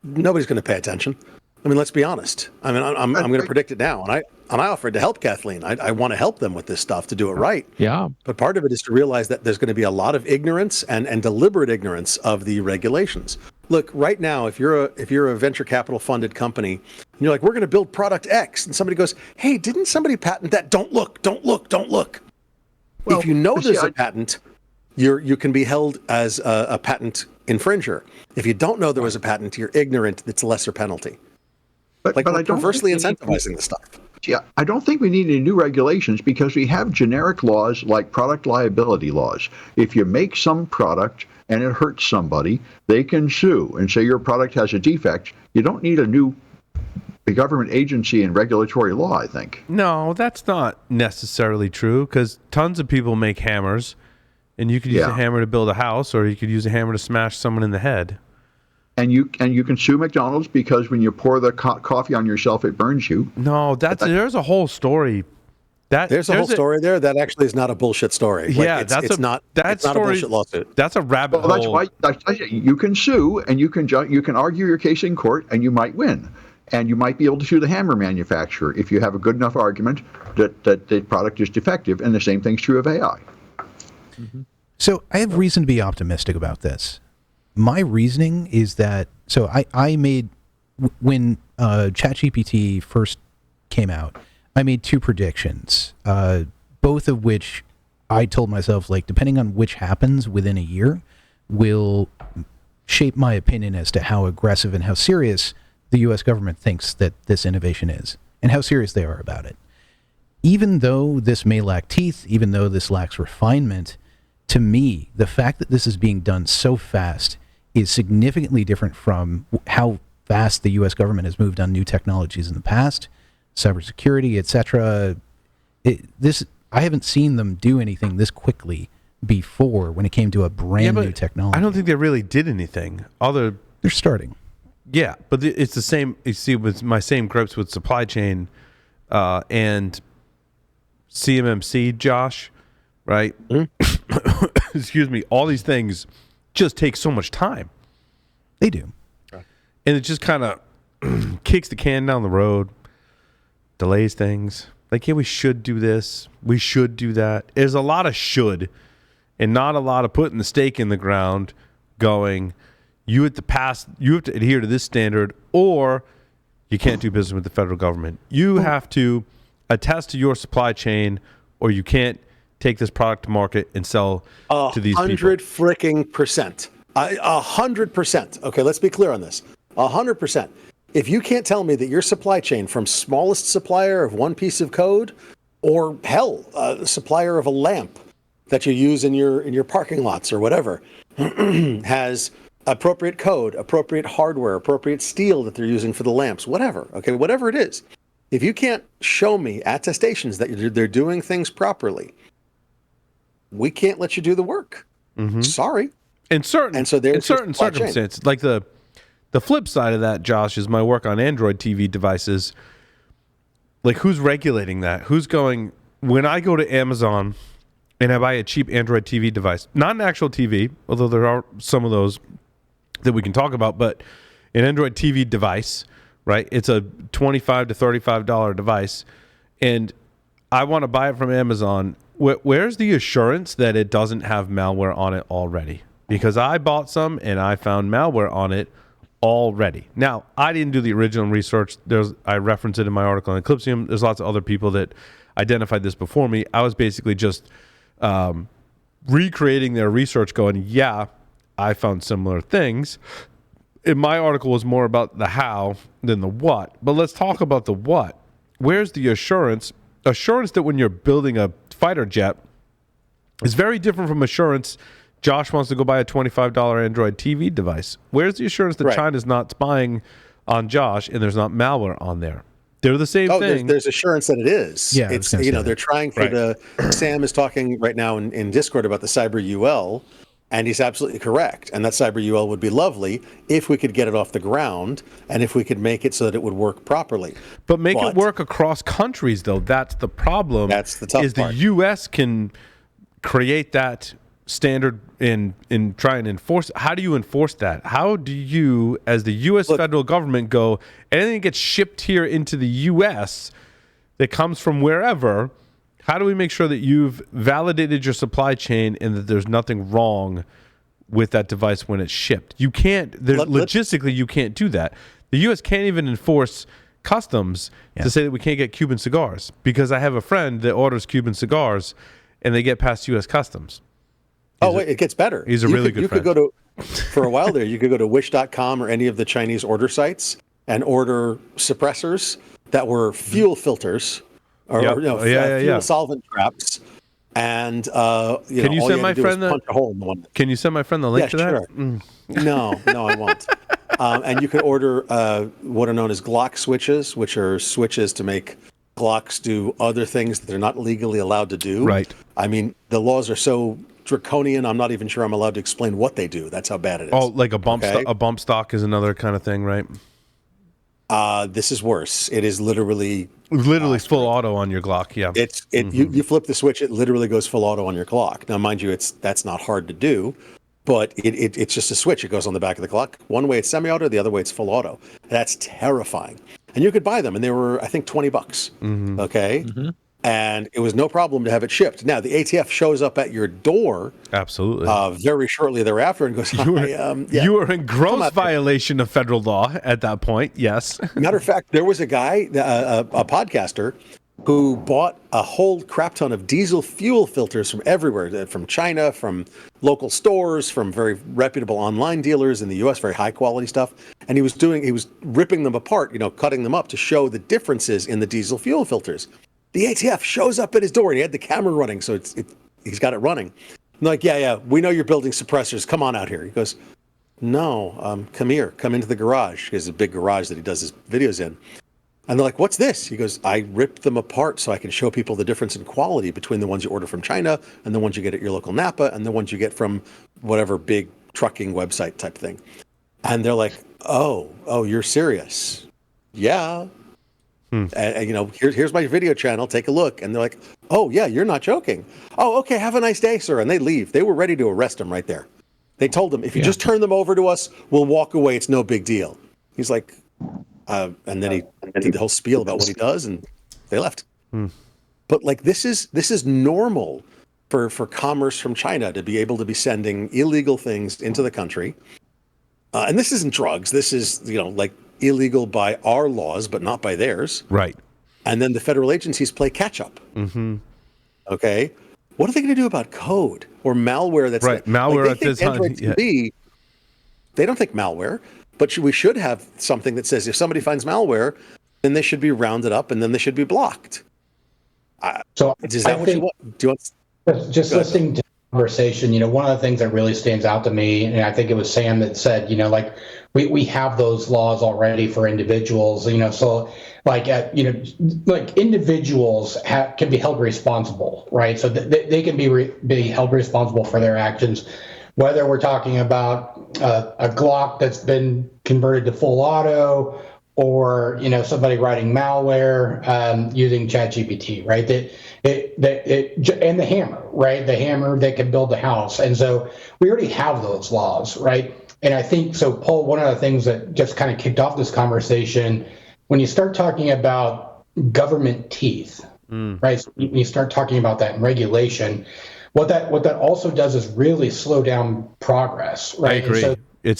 Nobody's going to pay attention. I mean, let's be honest. I mean, I'm going to predict it now, and I offered to help Kathleen. I want to help them with this stuff to do it right. Yeah. But part of it is to realize that there's going to be a lot of ignorance and deliberate ignorance of the regulations. Look, right now, if you're a venture capital funded company, and you're like, we're going to build product X, and somebody goes, hey, didn't somebody patent that? Don't look. Well, if you know there's a patent, you can be held as a patent infringer. If you don't know there was a patent, you're ignorant. It's a lesser penalty. But we're perversely incentivizing this stuff. Yeah, I don't think we need any new regulations, because we have generic laws like product liability laws. If you make some product and it hurts somebody, they can sue and say your product has a defect. You don't need a government agency and regulatory law, I think. No, that's not necessarily true, because tons of people make hammers, and you could use a hammer to build a house, or you could use a hammer to smash someone in the head. And you can sue McDonald's because when you pour the coffee on yourself, it burns you. No, there's a whole story. There's a whole story there that actually is not a bullshit story. It's not a bullshit lawsuit. That's a rabbit hole. That's why you can sue, and you can argue your case in court, and you might win. And you might be able to sue the hammer manufacturer if you have a good enough argument that the product is defective, and the same thing's true of AI. Mm-hmm. So I have reason to be optimistic about this. My reasoning is that, so I made, when ChatGPT first came out, I made two predictions, both of which I told myself, like, depending on which happens within a year, will shape my opinion as to how aggressive and how serious the U.S. government thinks that this innovation is, and how serious they are about it. Even though this may lack teeth, even though this lacks refinement, to me, the fact that this is being done so fast is significantly different from how fast the U.S. government has moved on new technologies in the past, cybersecurity, etc. I haven't seen them do anything this quickly before when it came to a brand new technology. I don't think they really did anything. They're starting. Yeah, but it's the same. You see, with my same gripes with supply chain and CMMC, Josh, right? excuse me, all these things just take so much time. They do. And it just kind of kicks the can down the road, delays things. Like, yeah, we should do this. We should do that. There's a lot of should and not a lot of putting the stake in the ground going, you have to adhere to this standard, or you can't do business with the federal government. You have to attest to your supply chain, or you can't take this product to market and sell to these people. 100% 100%. Okay, let's be clear on this. 100%. If you can't tell me that your supply chain, from smallest supplier of one piece of code, or hell, supplier of a lamp that you use in your parking lots or whatever, has appropriate code, appropriate hardware, appropriate steel that they're using for the lamps, whatever. Okay, whatever it is. If you can't show me attestations that they're doing things properly, we can't let you do the work. Sorry. In certain circumstances, like the flip side of that, Josh, is my work on Android TV devices. Like, who's regulating that? Who's going, when I go to Amazon and I buy a cheap Android TV device, not an actual TV, although there are some of those that we can talk about, but an Android TV device, right? It's a $25 to $35 device, and I want to buy it from Amazon. Where's the assurance that it doesn't have malware on it already? Because I bought some and I found malware on it already. Now, I didn't do the original research. I referenced it in my article on Eclipsium. There's lots of other people that identified this before me. I was basically just recreating their research going, yeah, I found similar things. And my article was more about the how than the what. But let's talk about the what. Where's the assurance? Assurance that when you're building a fighter jet is very different from assurance Josh wants to go buy a $25 Android TV device. Where's the assurance that China's not spying on Josh and there's not malware on there? They're the same thing. There's assurance that it is. Yeah, it's they're trying for Sam is talking right now in Discord about the Cyber UL, and he's absolutely correct. And that Cyber UL would be lovely if we could get it off the ground and if we could make it so that it would work properly. But it work across countries, though. That's the problem. That's the tough part. The U.S. can create that standard and try and enforce. How do you enforce that? How do you, as the U.S. federal government, go, anything that gets shipped here into the U.S. that comes from wherever, how do we make sure that you've validated your supply chain and that there's nothing wrong with that device when it's shipped? You can't, logistically, you can't do that. The U.S. can't even enforce customs to say that we can't get Cuban cigars, because I have a friend that orders Cuban cigars and they get past U.S. customs. It gets better. He's a really good friend. You could go to, for a while there, you could go to wish.com or any of the Chinese order sites and order suppressors that were fuel filters or fuel solvent traps. And can you send my friend punch a hole in the one. Can you send my friend the link to that? Sure. No, I won't. And you can order what are known as Glock switches, which are switches to make Glocks do other things that they're not legally allowed to do. Right. I mean, the laws are so draconian, I'm not even sure I'm allowed to explain what they do. That's how bad it is. Oh, like a bump stock is another kind of thing, right? This is worse. It is literally full auto on your Glock. Yeah. You flip the switch, it literally goes full auto on your Glock. Now, mind you, that's not hard to do, but it's just a switch. It goes on the back of the Glock. One way it's semi-auto, the other way it's full auto. That's terrifying. And you could buy them, and they were, I think, $20. Mm-hmm. Okay. Mm-hmm. And it was no problem to have it shipped. Now, the ATF shows up at your door. Absolutely. Very shortly thereafter and goes, you were in gross violation of federal law at that point. Yes. Matter of fact, there was a guy, a podcaster, who bought a whole crap ton of diesel fuel filters from everywhere, from China, from local stores, from very reputable online dealers in the U.S., very high quality stuff. And he was ripping them apart, cutting them up to show the differences in the diesel fuel filters. The ATF shows up at his door, and he had the camera running, so he's got it running. I'm like, yeah, we know you're building suppressors. Come on out here. He goes, no, come here. Come into the garage. He has a big garage that he does his videos in. And they're like, what's this? He goes, I ripped them apart so I can show people the difference in quality between the ones you order from China and the ones you get at your local Napa and the ones you get from whatever big trucking website type thing. And they're like, oh, you're serious? Yeah. And here's my video channel. Take a look. And they're like, oh, yeah, you're not joking. Oh, okay, have a nice day, sir. And they leave. They were ready to arrest him right there. They told him, if you just turn them over to us, we'll walk away. It's no big deal. He's like, and then he did the whole spiel about what he does, and they left. But like this is normal for commerce from China to be able to be sending illegal things into the country. And this isn't drugs. This is, like illegal by our laws, but not by theirs. Right. And then the federal agencies play catch up. Mm-hmm. Okay. What are they going to do about code or malware? That's right. Malware like they think Android TV. They don't think malware, but we should have something that says if somebody finds malware, then they should be rounded up and then they should be blocked. So is that what you want? Do you want? Just listening to the conversation, one of the things that really stands out to me, and I think it was Sam that said, like we have those laws already for individuals, so like individuals can be held responsible, right? So they can be held responsible for their actions, whether we're talking about a Glock that's been converted to full auto, or somebody writing malware using ChatGPT, right? And the hammer, right? The hammer that can build the house, and so we already have those laws, right? And I think so, Paul. One of the things that just kind of kicked off this conversation, when you start talking about government teeth, right? So when you start talking about that in regulation, what that also does is really slow down progress, right? I agree. So it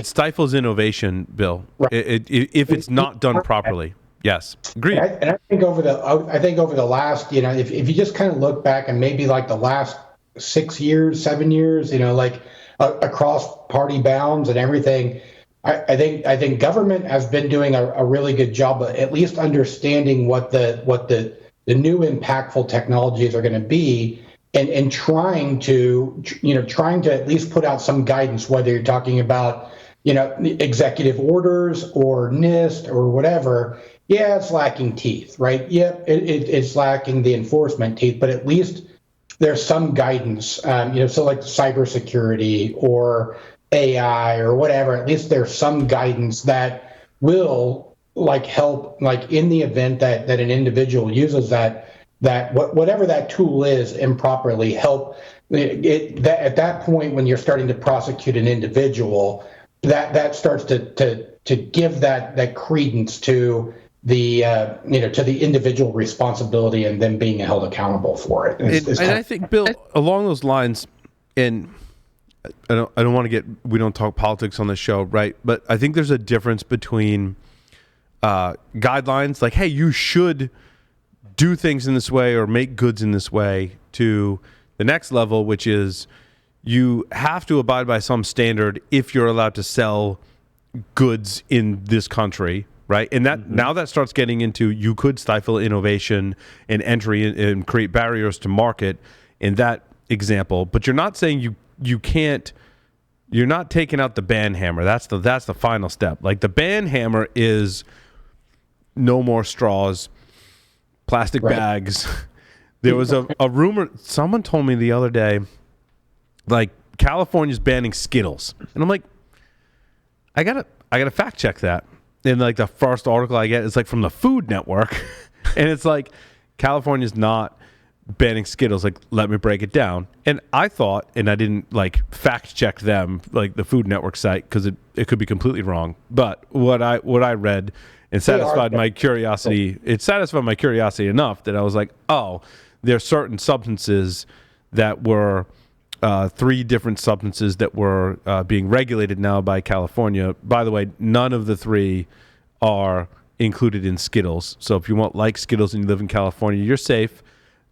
stifles innovation, Bill. Right. If it's not done properly. Yes, agreed. And I think over the last, if you just kind of look back and maybe like the last 6 years, 7 years, like across party bounds and everything, I think government has been doing a really good job of at least understanding what the new impactful technologies are going to be. And trying to at least put out some guidance, whether you're talking about, executive orders or NIST or whatever. Yeah, it's lacking teeth, right? Yep, it's lacking the enforcement teeth, but at least there's some guidance, so like cybersecurity or AI or whatever, at least there's some guidance that will help, in the event that an individual uses that whatever that tool is improperly, help at that point when you're starting to prosecute an individual, that starts to give that credence to the to the individual responsibility and them being held accountable for it. And I think, Bill, along those lines, and I don't want to we don't talk politics on this show, right? But I think there's a difference between guidelines, like, hey, you should do things in this way or make goods in this way, to the next level, which is you have to abide by some standard if you're allowed to sell goods in this country, right? And that now that starts getting into, you could stifle innovation and entry and create barriers to market in that example. But you're not saying you can't. You're not taking out the ban hammer. That's the final step. Like, the ban hammer is no more straws, plastic bags. There was a rumor, someone told me the other day, like, California's banning Skittles. And I'm like, I gotta fact check that. And like, the first article I get is like from the Food Network. And it's like, California's not banning Skittles. Like, let me break it down. And I thought, and I didn't like fact check them, like the Food Network site, because it could be completely wrong. But what I read, it satisfied my curiosity. It satisfied my curiosity enough that I was like, oh, there are certain substances that were 3 different substances that were being regulated now by California. By the way, none of the 3 are included in Skittles. So if you want like Skittles and you live in California, you're safe.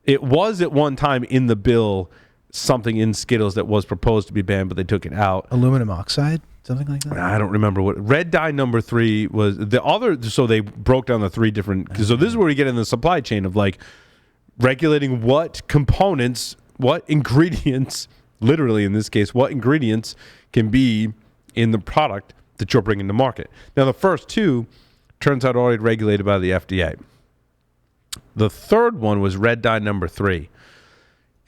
It was at one time in the bill something in Skittles that was proposed to be banned, but they took it out. Aluminum oxide? Something like that? I don't remember what. Red dye number 3 was the other. So they broke down the 3 different. So this is where we get in the supply chain of like regulating what components, what ingredients, literally in this case, what ingredients can be in the product that you're bringing to market. Now, the first 2 turns out already regulated by the FDA. The third one was red dye number 3.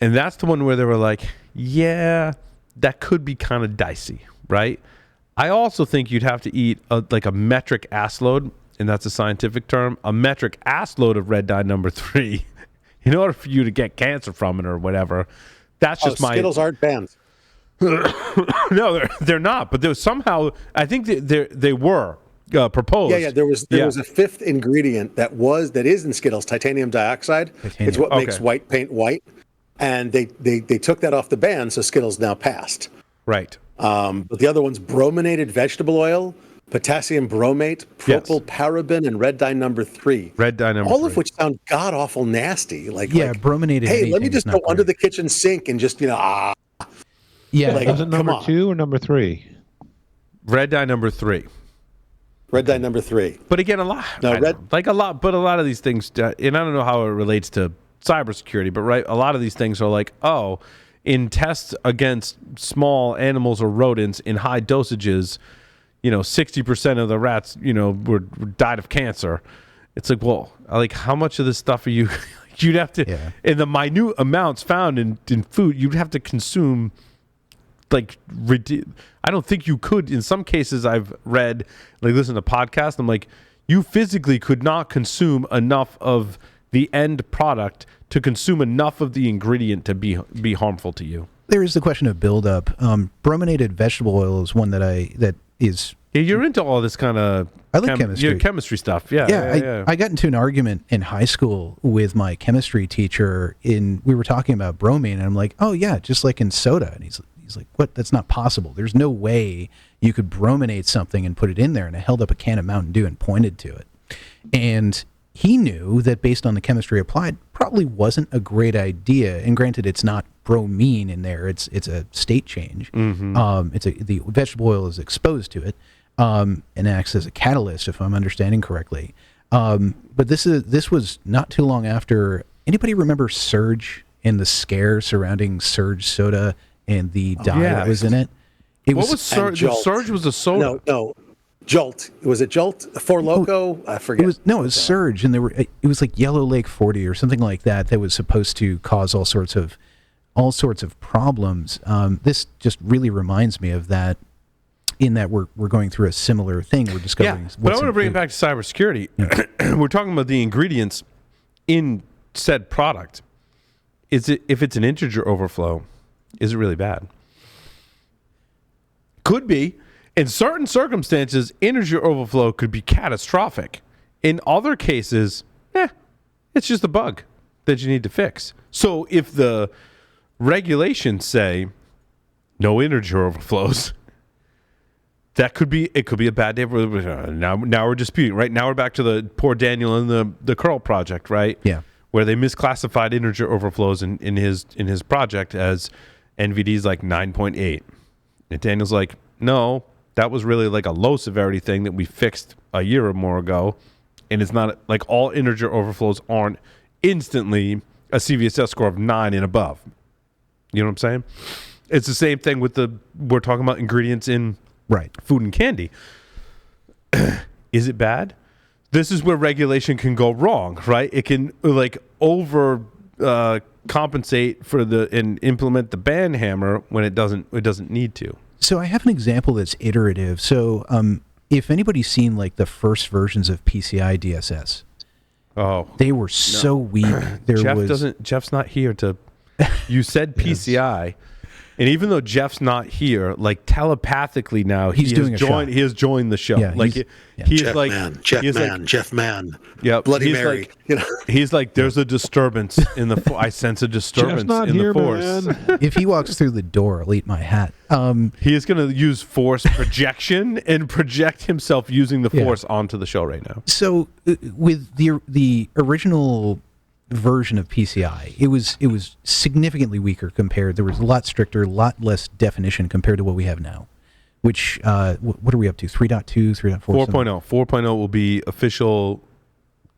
And that's the one where they were like, yeah, that could be kind of dicey, right? I also think you'd have to eat a metric ass load and that's a scientific term, a metric ass load of red dye number 3 in order for you to get cancer from it or whatever. That's just my... Skittles aren't banned. No, they're not. But there was somehow, I think they were proposed. Yeah. There was a fifth ingredient that is in Skittles, titanium dioxide. It's what makes white paint white, and they took that off the ban, so Skittles now passed. Right. But the other one's brominated vegetable oil, potassium bromate, propyl paraben, and red dye number 3. Red dye number 3. All of which sound god awful nasty. Brominated. Hey, let me just go under the kitchen sink and just Yeah. Was it number 2 or number 3? Red dye number 3. Red dye number 3. But again, a lot of these things, and I don't know how it relates to cybersecurity, but right, a lot of these things are like, in tests against small animals or rodents in high dosages, 60% of the rats, were died of cancer. It's like, well, how much of this stuff are you? You'd have to, in the minute amounts found in food, you'd have to consume. I don't think you could. In some cases, I've read, listen to podcasts. I'm like, you physically could not consume enough of the end product to consume enough of the ingredient to be harmful to you. There is the question of buildup. Brominated vegetable oil is one that is. Yeah, you're into all this kind of. I like chemistry. Chemistry stuff. Yeah. I got into an argument in high school with my chemistry teacher. We were talking about bromine, and I'm like, oh yeah, just like in soda. And he's like, what? That's not possible. There's no way you could brominate something and put it in there. And I held up a can of Mountain Dew and pointed to it. And he knew that based on the chemistry applied, probably wasn't a great idea. And granted, it's not bromine in there. It's a state change. Mm-hmm. The vegetable oil is exposed to it and acts as a catalyst, if I'm understanding correctly. But this was not too long after. Anybody remember Surge and the scare surrounding Surge soda and the dye that was in it? What was Surge? Surge was a soda. No. Jolt. Was it Jolt? Four Loko? I forget. It was Surge, and it was like Yellow Lake 40 or something like that was supposed to cause all sorts of problems. This just really reminds me of that, in that we're going through a similar thing. We're discovering. But I want to bring it back to cybersecurity. Yeah. We're talking about the ingredients in said product. If it's an integer overflow, is it really bad? Could be. In certain circumstances, integer overflow could be catastrophic. In other cases, it's just a bug that you need to fix. So if the regulations say no integer overflows, it could be a bad day. Now we're disputing, right? Now we're back to the poor Daniel and the curl project, right? Yeah. Where they misclassified integer overflows in his project as NVD's like 9.8. And Daniel's like, no, that was really like a low severity thing that we fixed a year or more ago. And it's not like all integer overflows aren't instantly a CVSS score of 9 and above. You know what I'm saying? It's the same thing with we're talking about ingredients in food and candy. Is it bad? This is where regulation can go wrong, right? It can over compensate for and implement the ban hammer when it doesn't need to. So I have an example that's iterative. So if anybody's seen the first versions of PCI DSS, they were so weak. Jeff's not here to. You said PCI, and even though Jeff's not here, telepathically now he has joined the show. Yeah, Jeff Man. Yeah, Bloody Mary. He's like, there's a disturbance in the. I sense a disturbance in the force. Man. If he walks through the door, I'll eat my hat. He is going to use force projection and project himself using the force onto the show right now. So with the original version of PCI, it was significantly weaker compared. There was a lot stricter, a lot less definition compared to what we have now. Which what are we up to? 3.2, 3.4? 4.0. 4.0 will be official.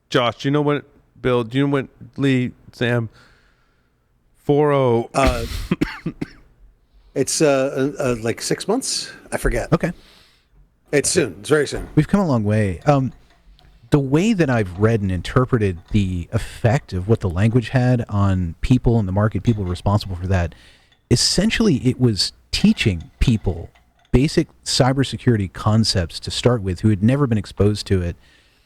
Josh, do you know what? Bill, do you know what? Lee, Sam? 4.0. It's like 6 months. I forget. Okay. It's soon. It's very soon. We've come a long way. The way that I've read and interpreted the effect of what the language had on people in the market, people responsible for that, essentially it was teaching people basic cybersecurity concepts to start with who had never been exposed to it,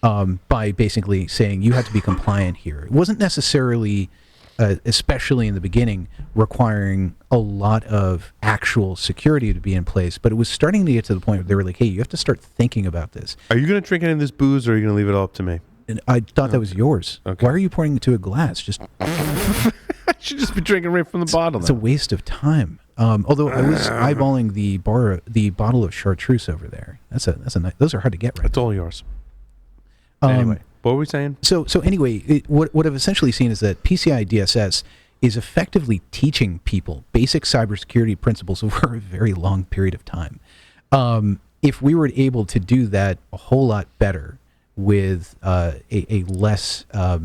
by basically saying you have to be compliant here. It wasn't necessarily, especially in the beginning, requiring a lot of actual security to be in place, but it was starting to get to the point where they were like, hey, you have to start thinking about this. Are you going to drink any of this booze, or are you going to leave it all up to me? And I thought that was yours. Okay. Why are you pouring into a glass? Just I should just be drinking right from the bottle. It's a waste of time. Although I was eyeballing the bottle of chartreuse over there. That's a nice, those are hard to get right. It's all yours. Anyway, what were we saying? So anyway, what I've essentially seen is that PCI DSS is effectively teaching people basic cybersecurity principles over a very long period of time. If we were able to do that a whole lot better with a less a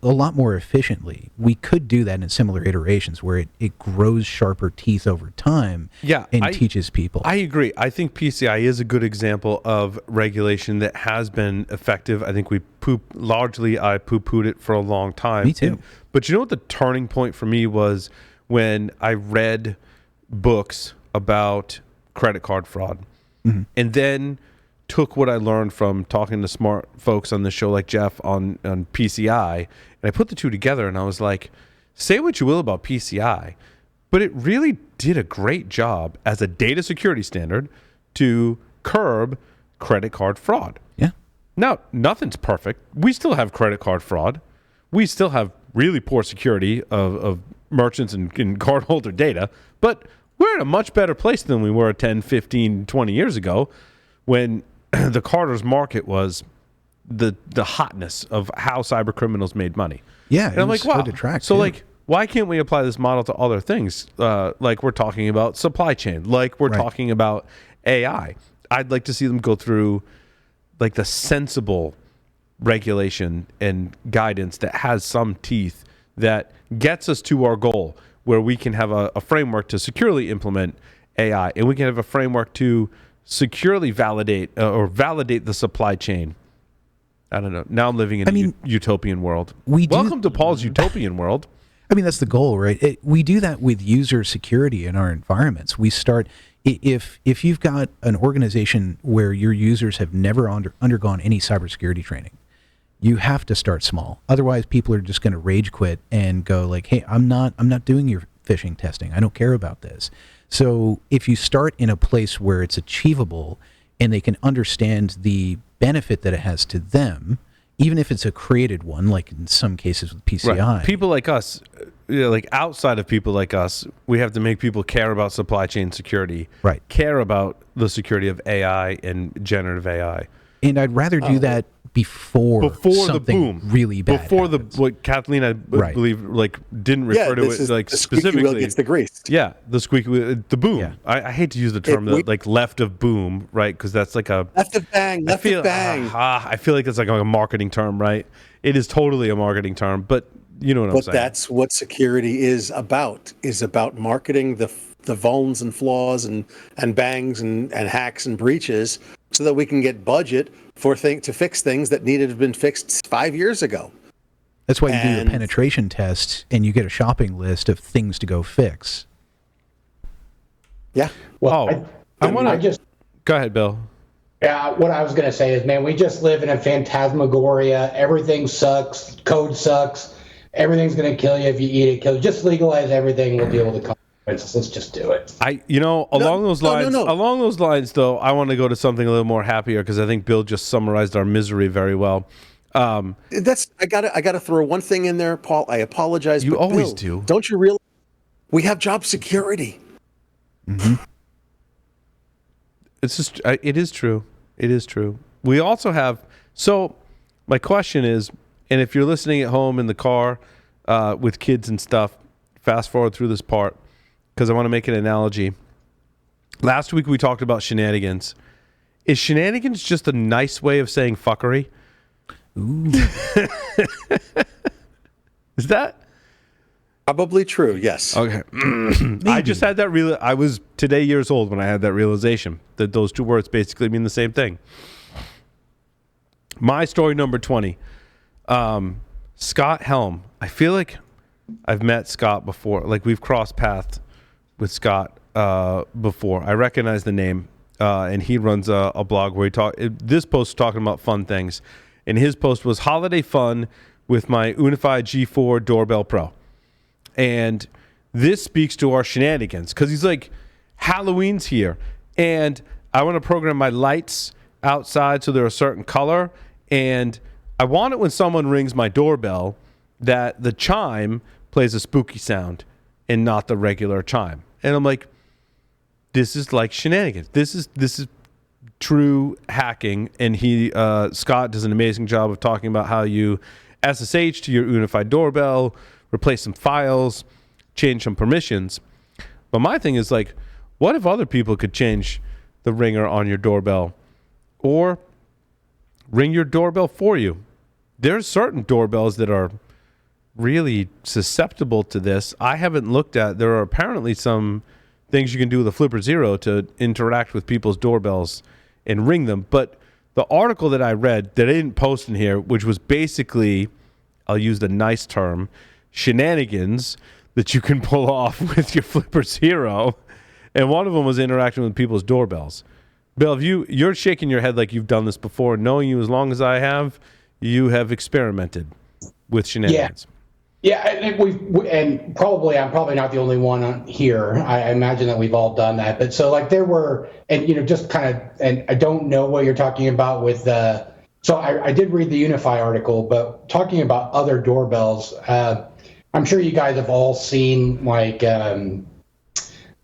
lot more efficiently, we could do that in similar iterations where it grows sharper teeth over time and teaches people. I agree. I think PCI is a good example of regulation that has been effective. I think I poo-pooed it for a long time. Me too. But you know what the turning point for me was? When I read books about credit card fraud, and then took what I learned from talking to smart folks on the show like Jeff on PCI, and I put the two together, and I was like, say what you will about PCI, but it really did a great job as a data security standard to curb credit card fraud. Yeah. Now, nothing's perfect. We still have credit card fraud. We still have really poor security of merchants and cardholder data, but we're in a much better place than we were 10, 15, 20 years ago when the Carter's market was the hotness of how cyber criminals made money. Yeah, and I'm like, wow. So like, why can't we apply this model to other things? Like we're talking about supply chain, like we're talking about AI. I'd like to see them go through like the sensible regulation and guidance that has some teeth that gets us to our goal, where we can have a framework to securely implement AI, and we can have a framework to securely validate the supply chain. I don't know. Now I'm living in a utopian world. Welcome to Paul's utopian world. I mean, that's the goal, right? We do that with user security in our environments. We start, if you've got an organization where your users have never undergone any cybersecurity training, you have to start small. Otherwise, people are just going to rage quit and go like, hey, I'm not doing your phishing testing. I don't care about this. So if you start in a place where it's achievable and they can understand the benefit that it has to them, even if it's a created one, like in some cases with PCI. Right. People like us, like outside of people like us, we have to make people care about supply chain security, care about the security of AI and generative AI. And I'd rather do that before something the boom, really bad before happens. What Kathleen, I believe, like didn't refer to it like the specifically. Wheel gets the grease. Yeah, the squeaky wheel, the boom. Yeah. I hate to use the term like left of boom, right? Because that's like a left of bang, left of bang. I feel like it's like a marketing term, right? It is totally a marketing term, but you know what I'm saying. But that's what security is about marketing the vulns and flaws and bangs and hacks and breaches, so that we can get budget to fix things that needed to have been fixed 5 years ago. That's why you do the penetration test and you get a shopping list of things to go fix. Yeah. Well, go ahead, Bill. Yeah, what I was going to say is, man, we just live in a phantasmagoria. Everything sucks. Code sucks. Everything's going to kill you if you eat it. Just legalize everything. We'll deal with the consequences. Let's just do it. Along those lines, though, I want to go to something a little more happier, because I think Bill just summarized our misery very well. I gotta throw one thing in there, Paul. I apologize. You always Bill, do. Don't you realize we have job security? Mm-hmm. It's just, it is true. It is true. We also have. So, my question is, and if you're listening at home in the car with kids and stuff, fast forward through this part, because I want to make an analogy. Last week we talked about shenanigans. Is shenanigans just a nice way of saying fuckery? Ooh. Is that probably true? Yes. Okay. I just had that I was today years old when I had that realization that those two words basically mean the same thing. My story number 20. Scott Helm. I feel like I've met Scott before. Like we've crossed paths with Scott before. I recognize the name. and he runs a blog where this post is talking about fun things, and his post was holiday fun with my Unify G4 Doorbell Pro. And this speaks to our shenanigans, because he's like, Halloween's here, and I want to program my lights outside so they're a certain color, and I want it when someone rings my doorbell that the chime plays a spooky sound and not the regular chime. And I'm like, this is like shenanigans. This is true hacking. And Scott does an amazing job of talking about how you SSH to your unified doorbell, replace some files, change some permissions. But my thing is like, what if other people could change the ringer on your doorbell or ring your doorbell for you? There's certain doorbells that are really susceptible to this. I haven't looked at, there are apparently some things you can do with a Flipper Zero to interact with people's doorbells and ring them. But the article that I read that I didn't post in here, which was basically, I'll use the nice term, shenanigans that you can pull off with your Flipper Zero. And one of them was interacting with people's doorbells. Bill, if you're shaking your head like you've done this before, knowing you as long as I have, you have experimented with shenanigans. Yeah, and probably I'm probably not the only one on here. I imagine that we've all done that. But so like there were, and just kind of, and I don't know what you're talking about with so I did read the Unify article, but talking about other doorbells, I'm sure you guys have all seen like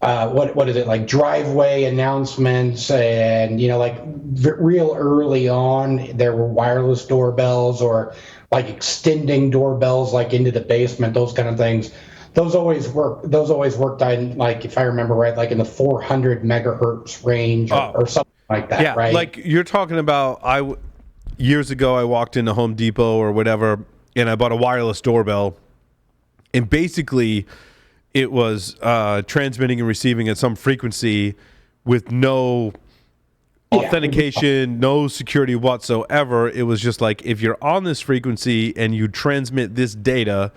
what is it, like driveway announcements, and like real early on there were wireless doorbells or like extending doorbells like into the basement, those kind of things. Those always worked on, like, if I remember right, like in the 400 megahertz range or something like that. Yeah, right? Like you're talking about, years ago I walked into Home Depot or whatever and I bought a wireless doorbell, and basically it was transmitting and receiving at some frequency with no authentication, no security whatsoever. It was just like, if you're on this frequency and you transmit this data,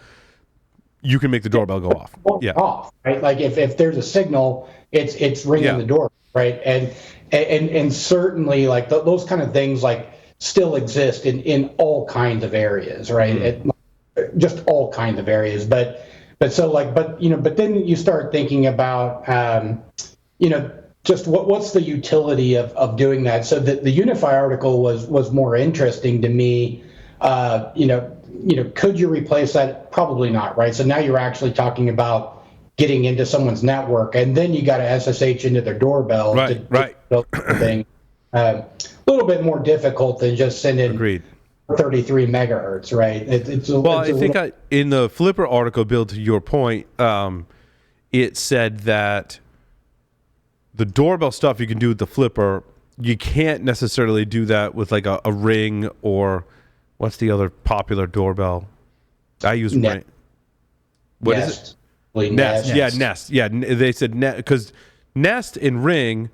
you can make the doorbell go off. Yeah. Off, right? Like if there's a signal, it's ringing the door, right? And certainly like those kind of things like still exist in all kinds of areas, right? Just all kinds of areas. But then you start thinking about just what's the utility of doing that. So the Unify article was more interesting to me. Could you replace that? Probably not, right? So now you're actually talking about getting into someone's network, and then you got to SSH into their doorbell. Right. Thing. A little bit more difficult than just sending Agreed. 33 megahertz, right? In the Flipper article, Bill, to your point, it said that the doorbell stuff you can do with the Flipper, you can't necessarily do that with like a Ring, or what's the other popular doorbell? I use Ring. What is it? Nest. Yeah, Nest. Yeah, they said Nest, because Nest and Ring,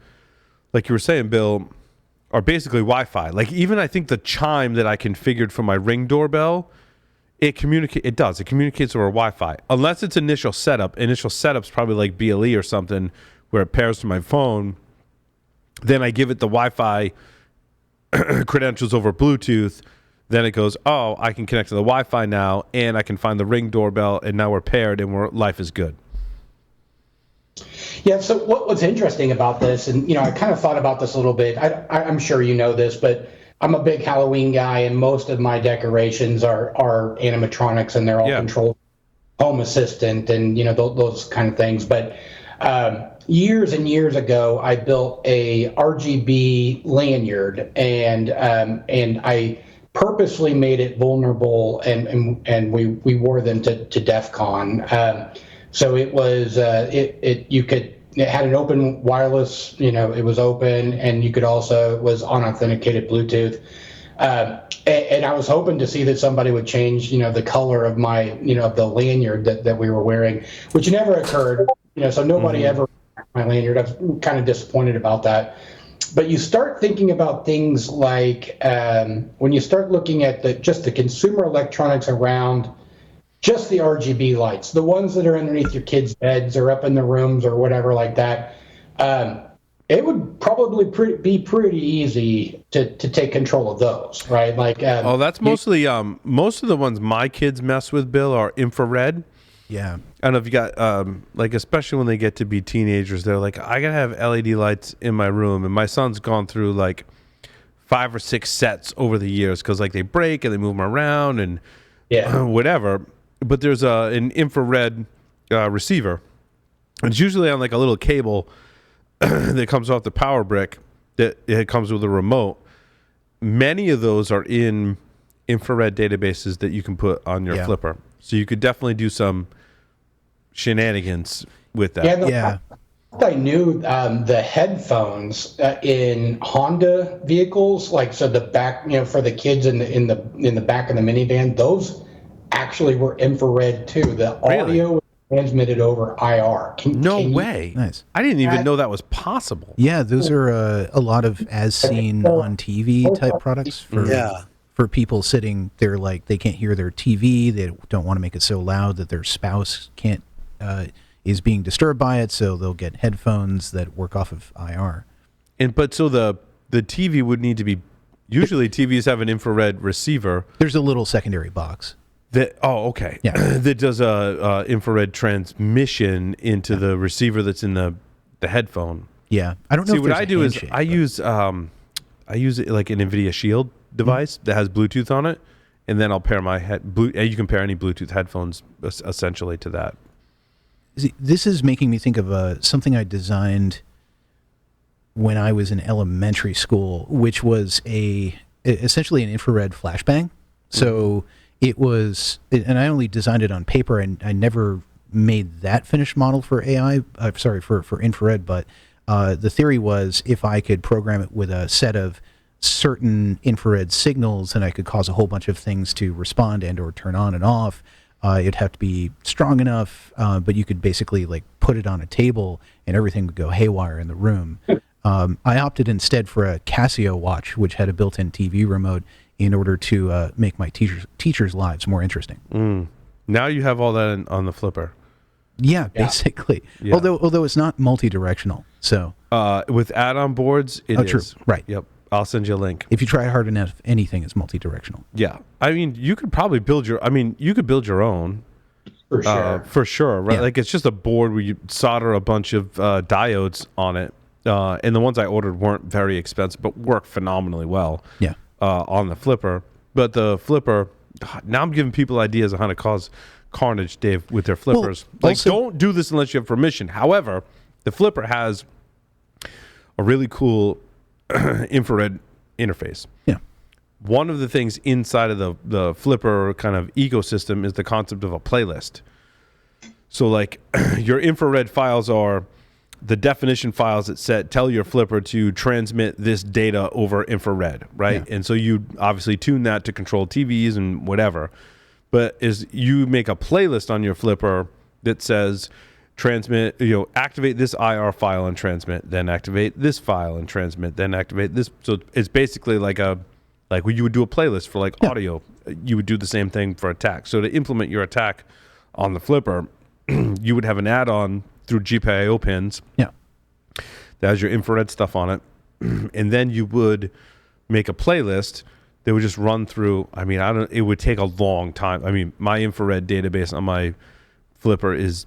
like you were saying, Bill, are basically Wi-Fi. Like even I think the chime that I configured for my Ring doorbell, it communicates over Wi-Fi, unless it's initial setup. Initial setup's probably like BLE or something, where it pairs to my phone. Then I give it the Wi-Fi credentials over Bluetooth. Then it goes, I can connect to the Wi-Fi now, and I can find the Ring doorbell, and now we're paired, and life is good. Yeah, so what's interesting about this, and I kind of thought about this a little bit. I'm sure you know this, but I'm a big Halloween guy, and most of my decorations are animatronics, and they're all controlled Home Assistant and those kind of things. But years and years ago, I built a RGB lanyard, and I purposely made it vulnerable, and we wore them to DEF CON. So it was it had an open wireless, it was open, and you could also, it was unauthenticated Bluetooth. And I was hoping to see that somebody would change, the color of my, the lanyard that we were wearing, which never occurred. So nobody ever my lanyard. I was kind of disappointed about that. But you start thinking about things like when you start looking at just the consumer electronics around just the RGB lights, the ones that are underneath your kids' beds or up in the rooms or whatever like that. It would probably be pretty easy to take control of those, right? Like, that's mostly most of the ones my kids mess with, Bill, are infrared. Yeah. I don't know if you got like, especially when they get to be teenagers, they're like, I gotta have LED lights in my room, and my son's gone through like 5 or 6 sets over the years because like they break and they move them around and whatever. But there's an infrared receiver. It's usually on like a little cable that comes off the power brick. That it comes with a remote. Many of those are in infrared databases that you can put on your flipper. So you could definitely do some shenanigans with that. I knew the headphones in Honda vehicles, like so the back, for the kids in the back of the minivan, those actually were infrared too. The audio was transmitted over IR. No way. Nice. I didn't even know that was possible. Yeah, those are a lot of as seen on TV type products for people sitting there, like they can't hear their TV. They don't want to make it so loud that their spouse can't is being disturbed by it, so they'll get headphones that work off of IR. But so the TV would need to be. Usually, TVs have an infrared receiver. There's a little secondary box. Okay. Yeah. That does a infrared transmission into the receiver that's in the headphone. Yeah, I don't know. See, what I do is I use it like an NVIDIA Shield device that has Bluetooth on it, and then I'll pair my you can pair any Bluetooth headphones essentially to that. See, this is making me think of something I designed when I was in elementary school, which was essentially an infrared flashbang. So it was, and I only designed it on paper, and I never made that finished model for for infrared. But the theory was if I could program it with a set of certain infrared signals, then I could cause a whole bunch of things to respond and or turn on and off. It'd have to be strong enough, but you could basically like put it on a table and everything would go haywire in the room. I opted instead for a Casio watch, which had a built-in TV remote in order to make my teachers' lives more interesting. Now you have all that on the flipper. Yeah, basically. Yeah. Although it's not multi-directional. So with add-on boards, it is. True. Right. Yep. I'll send you a link. If you try hard enough, anything is multi-directional. Yeah. I mean, you could probably build your own. For sure, right? Yeah. Like it's just a board where you solder a bunch of diodes on it. And the ones I ordered weren't very expensive, but work phenomenally well. Yeah. On the flipper. But the flipper, now I'm giving people ideas on how to cause carnage, Dave, with their flippers. Well, don't do this unless you have permission. However, the flipper has a really cool infrared interface. Yeah. One of the things inside of the flipper kind of ecosystem is the concept of a playlist. So like your infrared files are the definition files that tell your flipper to transmit this data over infrared, right? Yeah. And so you obviously tune that to control TVs and whatever. But is you make a playlist on your flipper that says transmit, activate this IR file and transmit, then activate this file and transmit, then activate this. So it's basically like when you would do a playlist for like audio, you would do the same thing for attack. So to implement your attack on the flipper, you would have an add-on through GPIO pins. Yeah. That has your infrared stuff on it. And then you would make a playlist that would just run through. I mean, it would take a long time. I mean, my infrared database on my flipper is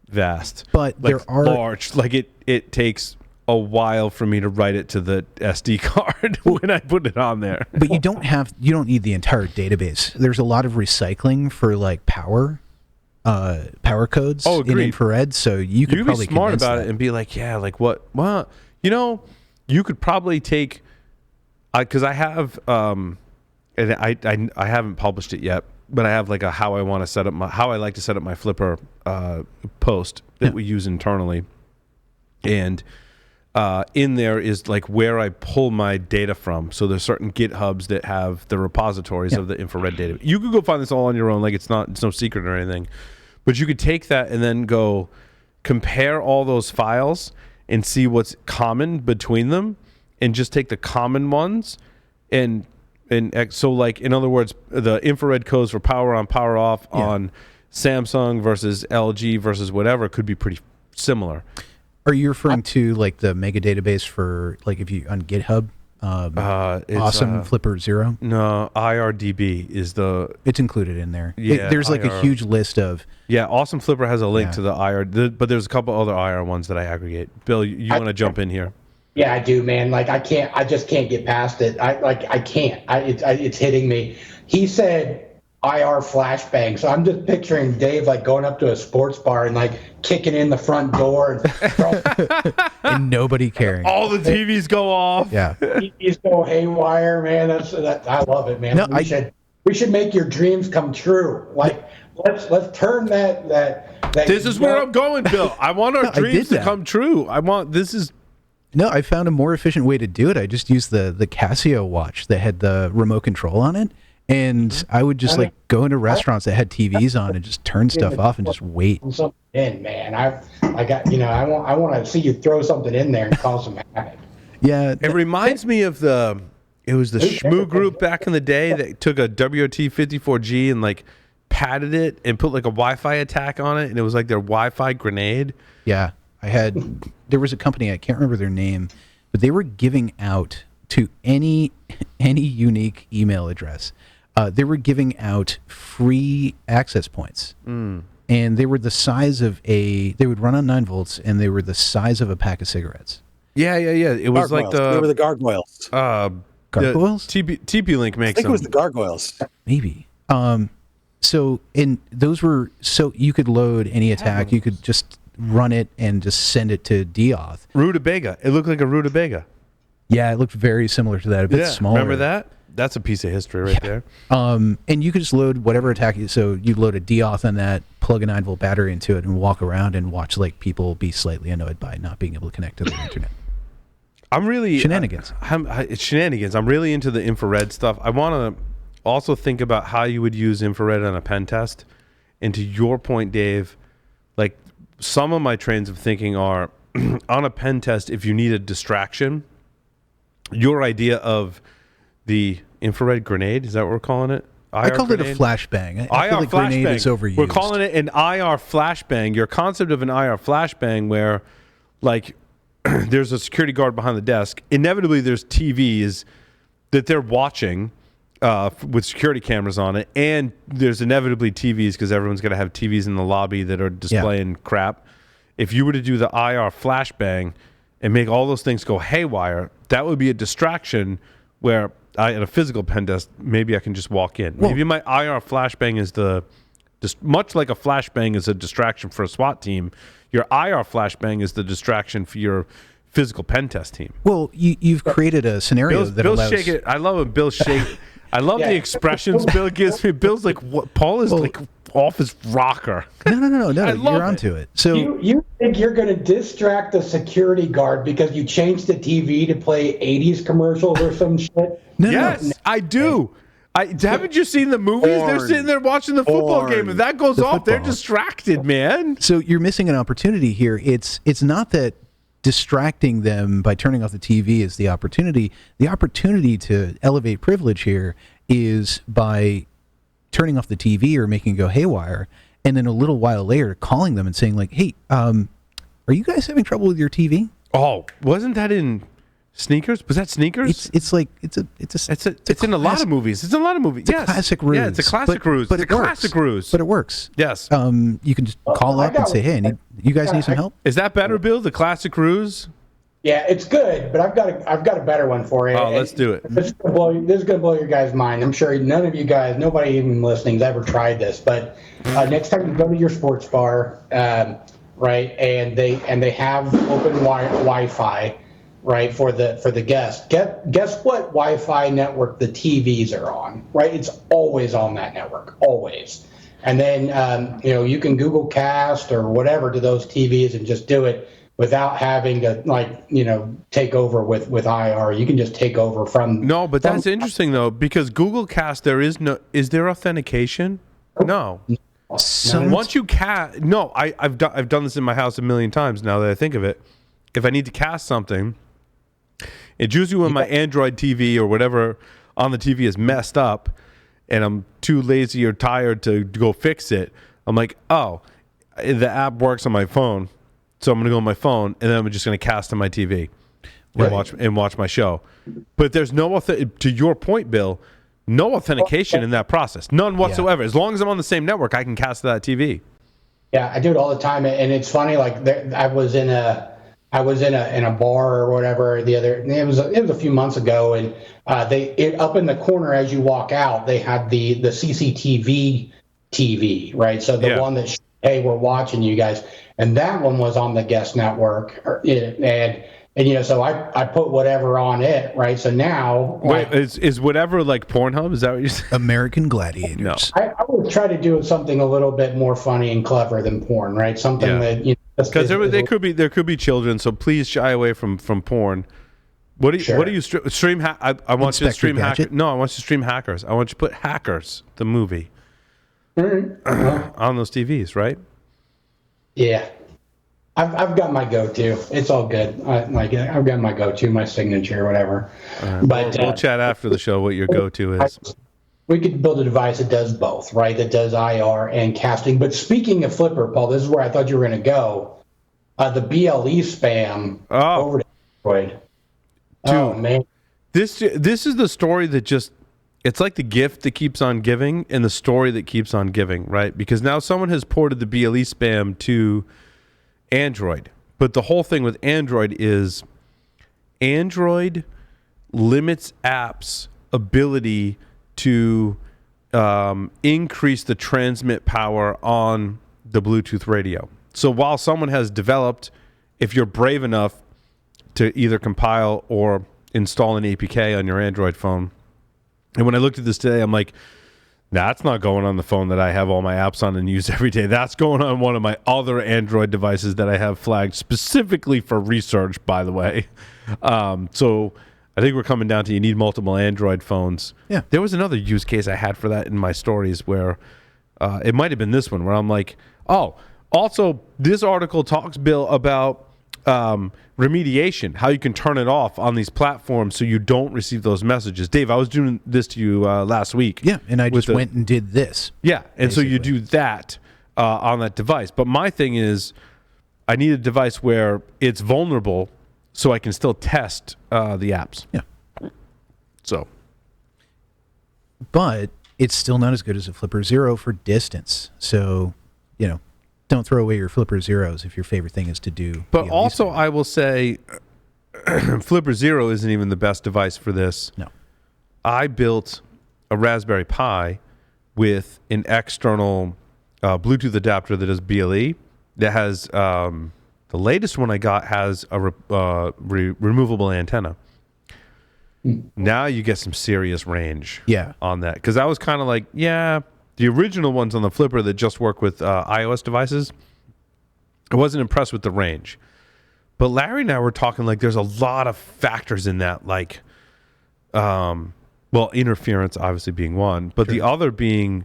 vast. But like, there are large. Like it takes a while for me to write it to the SD card when I put it on there. But you don't need the entire database. There's a lot of recycling for like power codes in infrared, so you could probably be smart about that. it and be like, what? Well, you could probably take, because I have, and I haven't published it yet, but I have like how I like to set up my flipper post that we use internally, and in there is like where I pull my data from. So there's certain GitHubs that have the repositories of the infrared data. You could go find this all on your own. Like it's no secret or anything, but you could take that and then go compare all those files and see what's common between them, and just take the common ones and so like, in other words, the infrared codes for power on, power off on Samsung versus LG versus whatever could be pretty similar. Are you referring to like the mega database for like if you on GitHub? Awesome Flipper 0? No, IRDB is the... It's included in there. Yeah, there's like a huge list of... Yeah, Awesome Flipper has a link to the IR, but there's a couple other IR ones that I aggregate. Bill, you want to jump in here? Yeah, I do, man. Like I just can't get past it. I can't. It's hitting me. He said IR flashbang. So I'm just picturing Dave like going up to a sports bar and like kicking in the front door and nobody caring. All the TVs go off. Yeah, TVs go haywire, man. I love it, man. No, we should make your dreams come true. Like let's turn that. This is where I'm going, Bill. I want our dreams to come true. No, I found a more efficient way to do it. I just used the Casio watch that had the remote control on it. And I would just like go into restaurants that had TVs on and just turn stuff off and just wait. Something in, man. I want to see you throw something in there and cause some havoc. Yeah, it reminds me of the Shmoo group back in the day that took a WT54G and like padded it and put like a Wi-Fi attack on it, and it was like their Wi-Fi grenade. Yeah, there was a company, I can't remember their name, but they were giving out to any unique email address. They were giving out free access points. And they were the size of they would run on 9 volts, and they were the size of a pack of cigarettes. Yeah. It was gargoyles. like They were the gargoyles. Gargoyles? TP-Link makes them. I think it was the gargoyles. Maybe. So those were, so you could load any attack. You could just run it and just send it to DAuth. Rutabaga. It looked like a rutabaga. Yeah, it looked very similar to that, a bit smaller. Remember that? That's a piece of history right there. And you could just load whatever attack. So you load a DAuth on that, plug a 9-volt battery into it, and walk around and watch like people be slightly annoyed by not being able to connect to the internet. I'm really... Shenanigans. It's shenanigans. I'm really into the infrared stuff. I want to also think about how you would use infrared on a pen test. And to your point, Dave, like some of my trains of thinking are on a pen test, if you need a distraction, your idea of the infrared grenade, is that what we're calling it? I called it a flashbang. I feel like grenade is overused. We're calling it an IR flashbang. Your concept of an IR flashbang where like there's a security guard behind the desk. Inevitably there's TVs that they're watching with security cameras on it, and there's inevitably TVs because everyone's going to have TVs in the lobby that are displaying crap. If you were to do the IR flashbang and make all those things go haywire, that would be a distraction where in a physical pen test, maybe I can just walk in. Maybe my IR flashbang is much like a flashbang is a distraction for a SWAT team, your IR flashbang is the distraction for your physical pen test team. Well, you've created a scenario that allows... Shake it. I love when Bill shake. I love the expressions Bill gives me. Bill's like, what? Paul is like off his rocker. No. You're onto it. So you think you're going to distract the security guard because you changed the TV to play 80s commercials or some shit? No. I do. Haven't you seen the movies? They're sitting there watching the football game, and that goes off. They're distracted, man. So you're missing an opportunity here. It's not that distracting them by turning off the TV is the opportunity. The opportunity to elevate privilege here is by turning off the TV or making it go haywire, and then a little while later calling them and saying like, "Hey, are you guys having trouble with your TV?" Oh, wasn't that in Sneakers? Was that Sneakers? It's in a lot of movies. It's in a lot of movies. It's a classic ruse. Yeah, it's a classic ruse. But it's a classic ruse. But it works. Yes. You can just call up and say, "Hey, you guys need some help?" Is that better, Bill? The classic ruse? Yeah, it's good, but I've got a better one for you. Oh, let's do it. This is gonna blow your guys' mind. I'm sure nobody even listening has ever tried this. But next time you go to your sports bar, right, and they have open Wi-Fi, right, for the guest. Guess what Wi-Fi network the TVs are on? Right, it's always on that network, always. And then you can Google Cast or whatever to those TVs and just do it without having to take over with IR. You can just take over from. No, but that's interesting though, because Google Cast is there authentication? No. Once you cast, no, I've done this in my house a million times now that I think of it. If I need to cast something, it's usually when my Android TV or whatever on the TV is messed up and I'm too lazy or tired to go fix it. I'm like, oh, the app works on my phone. So I'm going to go on my phone, and then I'm just going to cast to my TV and watch my show. But there's no to your point, Bill, no authentication in that process, none whatsoever. As long as I'm on the same network, I can cast to that TV. Yeah, I do it all the time, and it's funny. Like I was in a bar or whatever it was a few months ago, and up in the corner as you walk out, they had the CCTV TV, right? So the one that hey, we're watching you guys, and that one was on the guest network, and so I put whatever on it, right? So now, wait, is whatever like Pornhub? Is that what you said? American Gladiators. No, I would try to do something a little bit more funny and clever than porn, right? Something that because there could be children, so please shy away from porn. What do you stream? I want you to stream hackers. No, I want you to stream Hackers. I want you to put Hackers, the movie, on those TVs, right? Yeah. I've got my go-to. It's all good. I've got my go-to, my signature, whatever. But we'll chat after the show what your go-to is. We could build a device that does both, right? That does IR and casting. But speaking of Flipper, Paul, this is where I thought you were going to go. The BLE spam over to Android. Dude, oh man, this is the story that it's like the gift that keeps on giving and the story that keeps on giving, right? Because now someone has ported the BLE spam to Android. But the whole thing with Android is Android limits apps' ability to increase the transmit power on the Bluetooth radio. So while someone has developed, if you're brave enough to either compile or install an APK on your Android phone, and when I looked at this today, I'm like, that's not going on the phone that I have all my apps on and use every day. That's going on one of my other Android devices that I have flagged specifically for research, by the way. So I think we're coming down to you need multiple Android phones. Yeah. There was another use case I had for that in my stories where it might have been this one where I'm like, oh, also this article talks, Bill, about remediation, how you can turn it off on these platforms so you don't receive those messages. Dave, I was doing this to you last week. Yeah, and I just went and did this. Yeah, and basically. So you do that on that device. But my thing is, I need a device where it's vulnerable so I can still test the apps. Yeah. So. But it's still not as good as a Flipper Zero for distance. So, don't throw away your Flipper Zeros if your favorite thing is to do. But also, I will say, Flipper Zero isn't even the best device for this. No. I built a Raspberry Pi with an external Bluetooth adapter that is BLE. That has the latest one I got has a removable antenna. Now you get some serious range. On that, because I was kind of like, the original ones on the Flipper that just work with iOS devices, I wasn't impressed with the range. But Larry and I were talking like there's a lot of factors in that, like, interference obviously being one, but the other being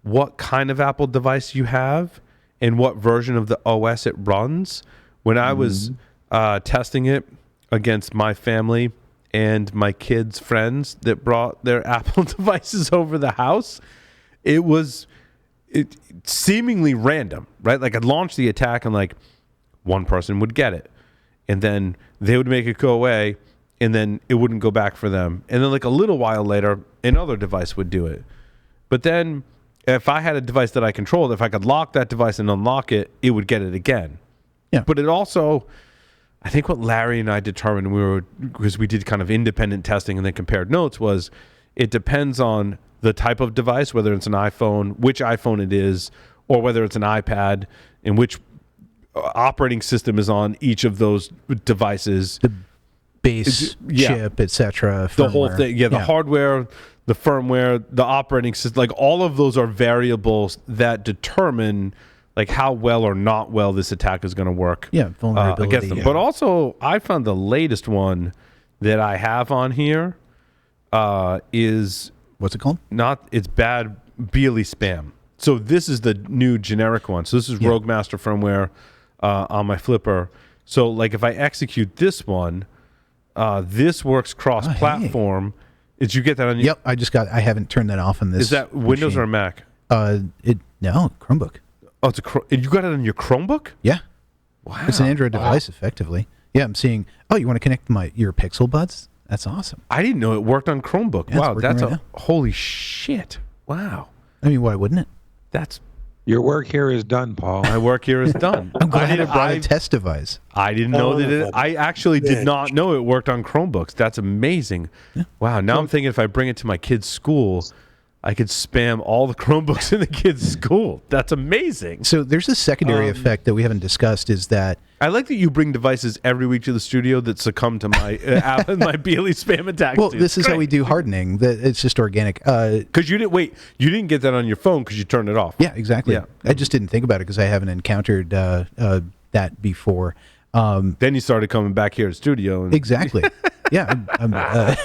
what kind of Apple device you have and what version of the OS it runs. When I was testing it against my family and my kids' friends that brought their Apple devices over the house, it was seemingly random, right? Like I'd launch the attack and like one person would get it and then they would make it go away and then it wouldn't go back for them. And then like a little while later, another device would do it. But then if I had a device that I controlled, if I could lock that device and unlock it, it would get it again. Yeah. But it also, I think what Larry and I determined, because we did kind of independent testing and then compared notes, was it depends on the type of device, whether it's an iPhone, which iPhone it is, or whether it's an iPad, and which operating system is on each of those devices. The base chip, etc. The whole thing. The hardware, the firmware, the operating system, like all of those are variables that determine like how well or not well this attack is going to work vulnerability against them. But also, I found the latest one that I have on here is... What's it called? It's bad BLE spam. So this is the new generic one. So this is Rogue Master firmware on my Flipper. So like if I execute this one, this works cross-platform. Did you get that on your... Yep, I haven't turned that off on this. Is that Windows or Mac? No, Chromebook. Oh, you got it on your Chromebook? Yeah. Wow. It's an Android device, effectively. Yeah, I'm seeing. Oh, you want to connect your Pixel Buds? That's awesome. I didn't know it worked on Chromebook. Yeah, wow, that's right now. holy shit. Wow. I mean, why wouldn't it? That's Your work here is done, Paul. my work here is done. I'm glad I brought a test device. I didn't know that it. I actually did Yeah. not know it worked on Chromebooks. That's amazing. Yeah. Wow. Now I'm thinking if I bring it to my kid's school, I could spam all the Chromebooks in the kid's school. That's amazing. So there's a secondary effect that we haven't discussed is that I like that you bring devices every week to the studio that succumb to my my Bealey spam attacks. well, this is how we do hardening. That it's just organic. Because you didn't get that on your phone because you turned it off. Yeah, exactly. Yeah. I just didn't think about it because I haven't encountered that before. Then you started coming back here to studio. And Exactly. Yeah.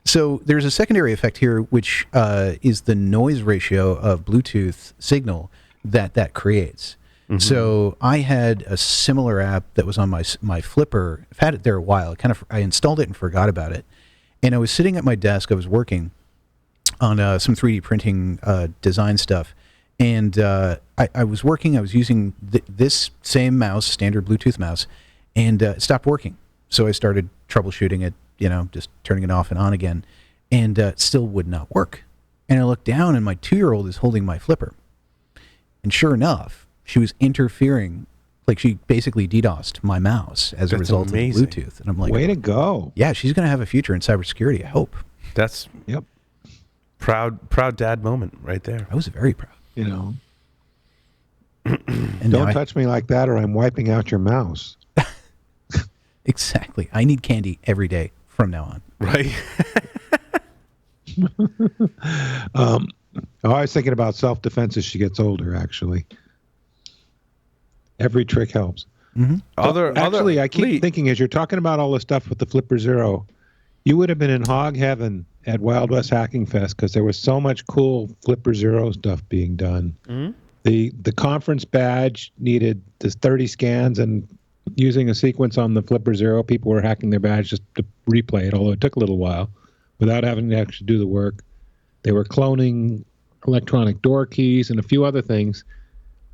So there's a secondary effect here, which is the noise ratio of Bluetooth signal that creates. Mm-hmm. So I had a similar app that was on my Flipper. I've had it there a while. I installed it and forgot about it. And I was sitting at my desk. I was working on some 3D printing design stuff. And I was working. I was using this same mouse, standard Bluetooth mouse, and it stopped working. So I started troubleshooting it, just turning it off and on again, and it still would not work. And I looked down, and my 2-year-old is holding my Flipper. And sure enough, she was interfering. Like, she basically DDoSed my mouse as a result amazing. of Bluetooth. And I'm like, Way to go. yeah, she's going to have a future in cybersecurity, I hope. That's Yep. proud dad moment right there. I was very proud. And And don't now touch me like that or I'm wiping out your mouse. exactly. I need candy every day from now on. Right. I was thinking about self-defense as she gets older, actually. Every trick helps. Mm-hmm. I keep thinking as you're talking about all this stuff with the Flipper Zero, you would have been in hog heaven at Wild West Hacking Fest because there was so much cool Flipper Zero stuff being done. Mm-hmm. The conference badge needed this 30 scans, and using a sequence on the Flipper Zero, people were hacking their badge just to replay it, although it took a little while, without having to actually do the work. They were cloning electronic door keys and a few other things.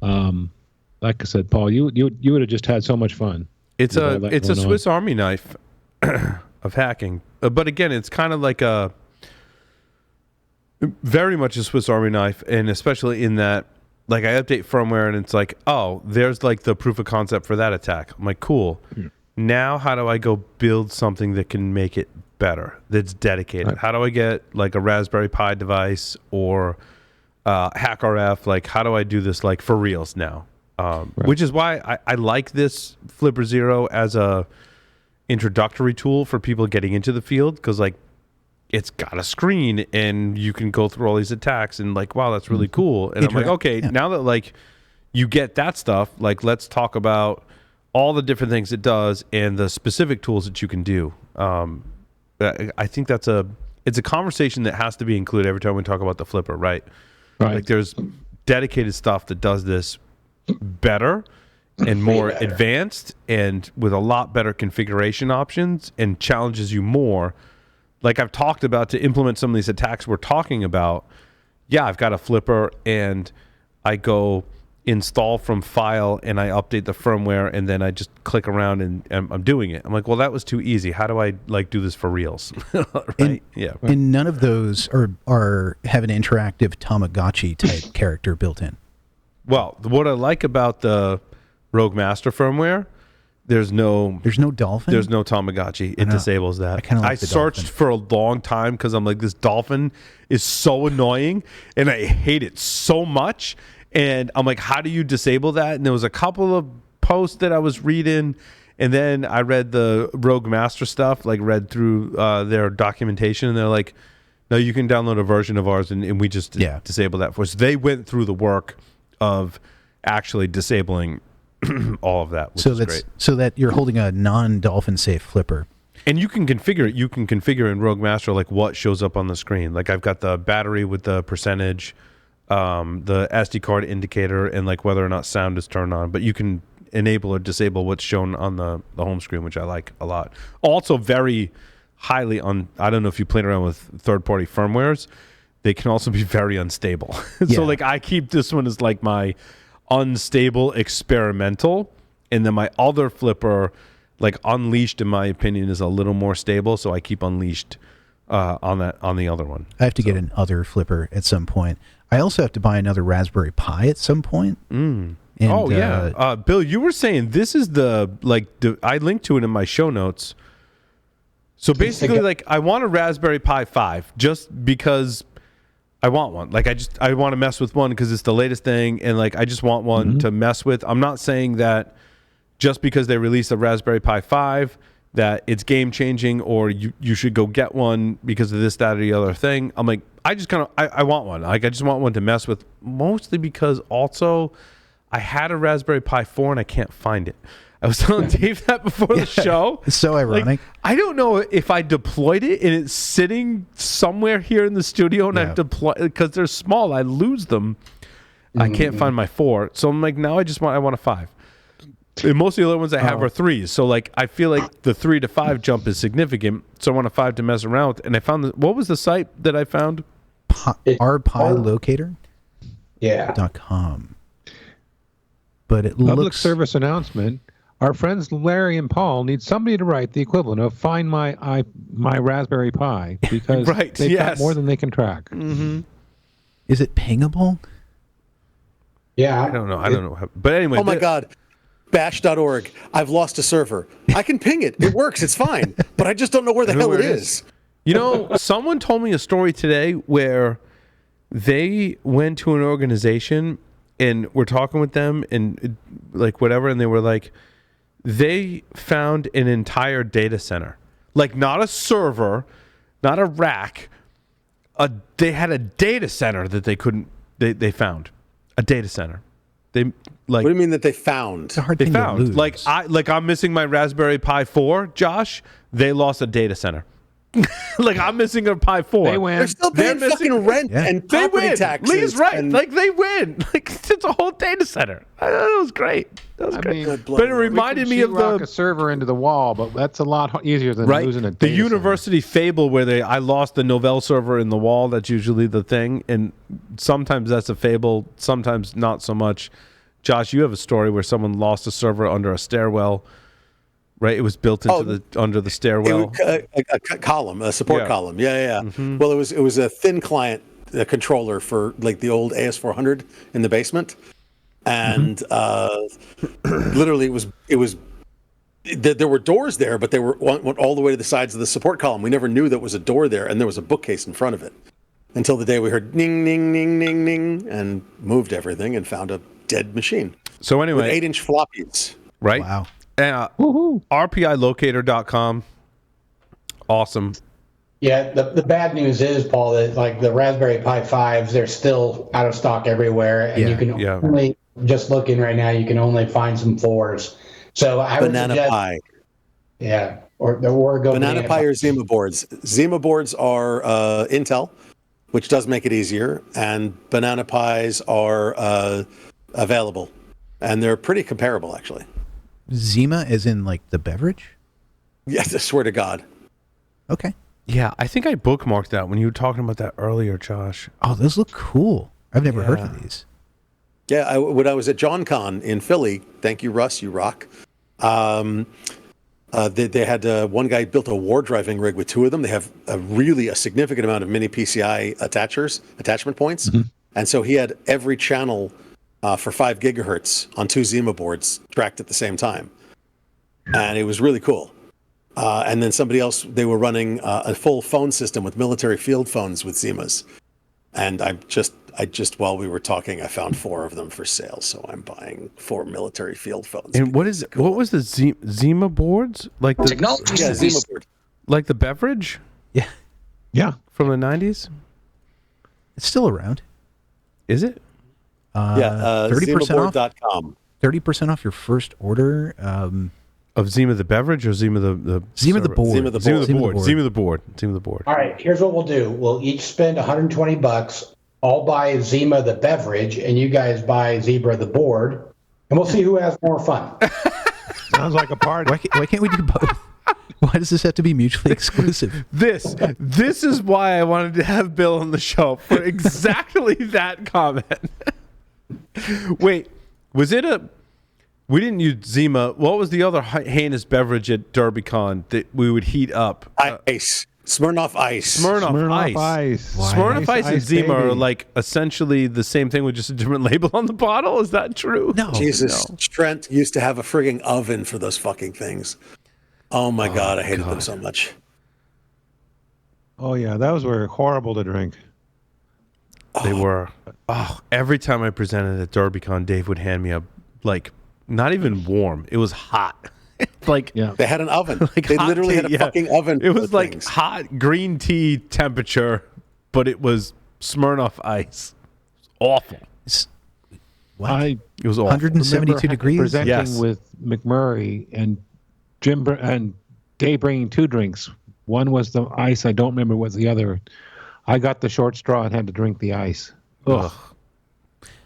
Like I said, Paul, you would have just had so much fun. It's a Swiss Army knife of hacking, but again, it's kind of like very much a Swiss Army knife, and especially in that, like, I update firmware and it's like, oh, there's like the proof of concept for that attack. I'm like, cool. Yeah. Now how do I go build something that can make it better, that's dedicated? Right. How do I get like a Raspberry Pi device or HackRF? Like, how do I do this like for reals now? Right. Which is why I like this Flipper Zero as a introductory tool for people getting into the field, because like it's got a screen and you can go through all these attacks and like, wow, that's really cool. And I'm like, okay, now that like you get that stuff, like let's talk about all the different things it does and the specific tools that you can do. I think it's a conversation that has to be included every time we talk about the Flipper, right? Like there's dedicated stuff that does this better and more advanced and with a lot better configuration options and challenges you more. Like I've talked about, to implement some of these attacks we're talking about, yeah, I've got a Flipper and I go install from file and I update the firmware and then I just click around and I'm doing it. I'm like, well, that was too easy. How do I like do this for reals? Right? And none of those are have an interactive Tamagotchi type character built in. Well, what I like about the Rogue Master firmware, there's no dolphin. There's no Tamagotchi. It disables that. I kind of like the searched dolphin for a long time because I'm like, this dolphin is so annoying and I hate it so much. And I'm like, how do you disable that? And there was a couple of posts that I was reading, and then I read the Rogue Master stuff, like read through their documentation, and they're like, no, you can download a version of ours, and we just disable that for us. So they went through the work of actually disabling all of that, which is great. So that you're holding a non-dolphin safe Flipper. And you can configure it. You can configure in Rogue Master like what shows up on the screen. Like I've got the battery with the percentage, the SD card indicator, and like whether or not sound is turned on. But you can enable or disable what's shown on the home screen, which I like a lot. Also very highly I don't know if you played around with third-party firmwares. They can also be very unstable. So like I keep this one as like my unstable experimental, and then my other flipper, like Unleashed, in my opinion, is a little more stable, so I keep Unleashed on the other one. I have to get an other flipper at some point. I also have to buy another Raspberry Pi at some point. And, Bill, you were saying this is I linked to it in my show notes. So basically, like, I want a Raspberry Pi 5 just because I want one. Like, I want to mess with one because it's the latest thing, and like I just want one to mess with. I'm not saying that just because they release a Raspberry Pi 5 that it's game changing, or you should go get one because of this, that, or the other thing. I'm like, I want one. Like, I just want one to mess with, mostly because also I had a Raspberry Pi 4 and I can't find it. I was telling Dave that before the show. It's so ironic. Like, I don't know if I deployed it and it's sitting somewhere here in the studio and I've deployed, because they're small, I lose them. I can't find my 4. So I'm like, now I want a 5. And most of the other ones I have are 3s. So like, I feel like the 3 to 5 jump is significant. So I want a 5 to mess around with. And I found what was the site that I found? rpilocator.com. But it Public looks service announcement. Our friends Larry and Paul need somebody to write the equivalent of "Find my Raspberry Pi" because they've got more than they can track. Is it pingable? Yeah, I don't know. But anyway. Oh my God. Bash.org. I've lost a server. I can ping it. It works. It's fine. But I just don't know where the hell it is. You know, someone told me a story today where they went to an organization and were talking with them and like whatever, and they were like, they found an entire data center, like not a server, not a rack. They had a data center that they found a data center. They like. What do you mean that they found? It's a hard They thing to found lose. I'm missing my Raspberry Pi 4, Josh. They lost a data center. Like, I'm missing a Pi 4. They win. They're still paying fucking rent and They property win. taxes. Lee's right. and- Like, they win. Like, it's a whole data center. That was great. But it reminded me of a server into the wall, but that's a lot easier than losing a data the university fable where I lost the Novell server in the wall. That's usually the thing, and sometimes that's a fable, sometimes not so much. Josh, you have a story where someone lost a server under a stairwell, right? It was built into under the stairwell. A column, a support column. Yeah. Mm-hmm. Well, it was a thin client controller for like the old AS400 in the basement, and literally it was there were doors there, but they went all the way to the sides of the support column. We never knew there was a door there, and there was a bookcase in front of it until the day we heard ning ning ning ning ning and moved everything and found a dead machine. So anyway, with 8-inch floppies. Right? Wow. rpilocator.com. Awesome. Yeah, the bad news is, Paul, that like the Raspberry Pi 5s, they're still out of stock everywhere, and you can only, just looking right now, you can only find some 4s. So I would suggest, Pi. Yeah, or go Banana Pi or Zima boards. Zima boards are Intel, which does make it easier, and Banana Pis are available, and they're pretty comparable actually. Zima as in like the beverage? Yes, I swear to God. Okay. Yeah, I think I bookmarked that when you were talking about that earlier, Josh. Oh, those look cool. I've never heard of these. Yeah, when I was at JohnCon in Philly, thank you, Russ, you rock. They had one guy built a war driving rig with 2 of them. They have a significant amount of mini PCI attachment points. And so he had every channel for 5 gigahertz on 2 Zima boards tracked at the same time. And it was really cool. And then somebody else, they were running a full phone system with military field phones with Zimas. And I just while we were talking, I found 4 of them for sale. So I'm buying 4 military field phones. And what was the Zima boards? Like the technology? Yeah, Zima board. Like the beverage? Yeah. Yeah. From the 90s? It's still around. Is it? 30% off. Zimaboard.com. 30% off your first order. Of Zima the beverage or Zima the Zima the board. Zima the Zima the board. board. Zima the board. Zima the board. All right, here's what we'll do. We'll each spend $120. I'll buy Zima the beverage, and you guys buy Zebra the board, and we'll see who has more fun. Sounds like a party. Why can't we do both? Why does this have to be mutually exclusive? This is why I wanted to have Bill on the show, for exactly that comment. Wait, was it We didn't use Zima. What was the other heinous beverage at DerbyCon that we would heat up? Ice. Smirnoff Ice. Smirnoff Ice. Smirnoff Ice and Zima are like essentially the same thing with just a different label on the bottle. Is that true? No. Jesus. No. Trent used to have a frigging oven for those fucking things. Oh my God, I hated them so much. Oh yeah, those were horrible to drink. They were. Oh, every time I presented at DerbyCon, Dave would hand me a, like, not even warm. It was hot. Like, yeah. They had an oven. Like they literally had a fucking oven. It was like hot green tea temperature, but it was Smirnoff Ice. Awful. It was awful. 172 degrees. Presenting with McMurray and Jim and Dave bringing two drinks. One was the ice. I don't remember what the other. I got the short straw and had to drink the ice. Ugh.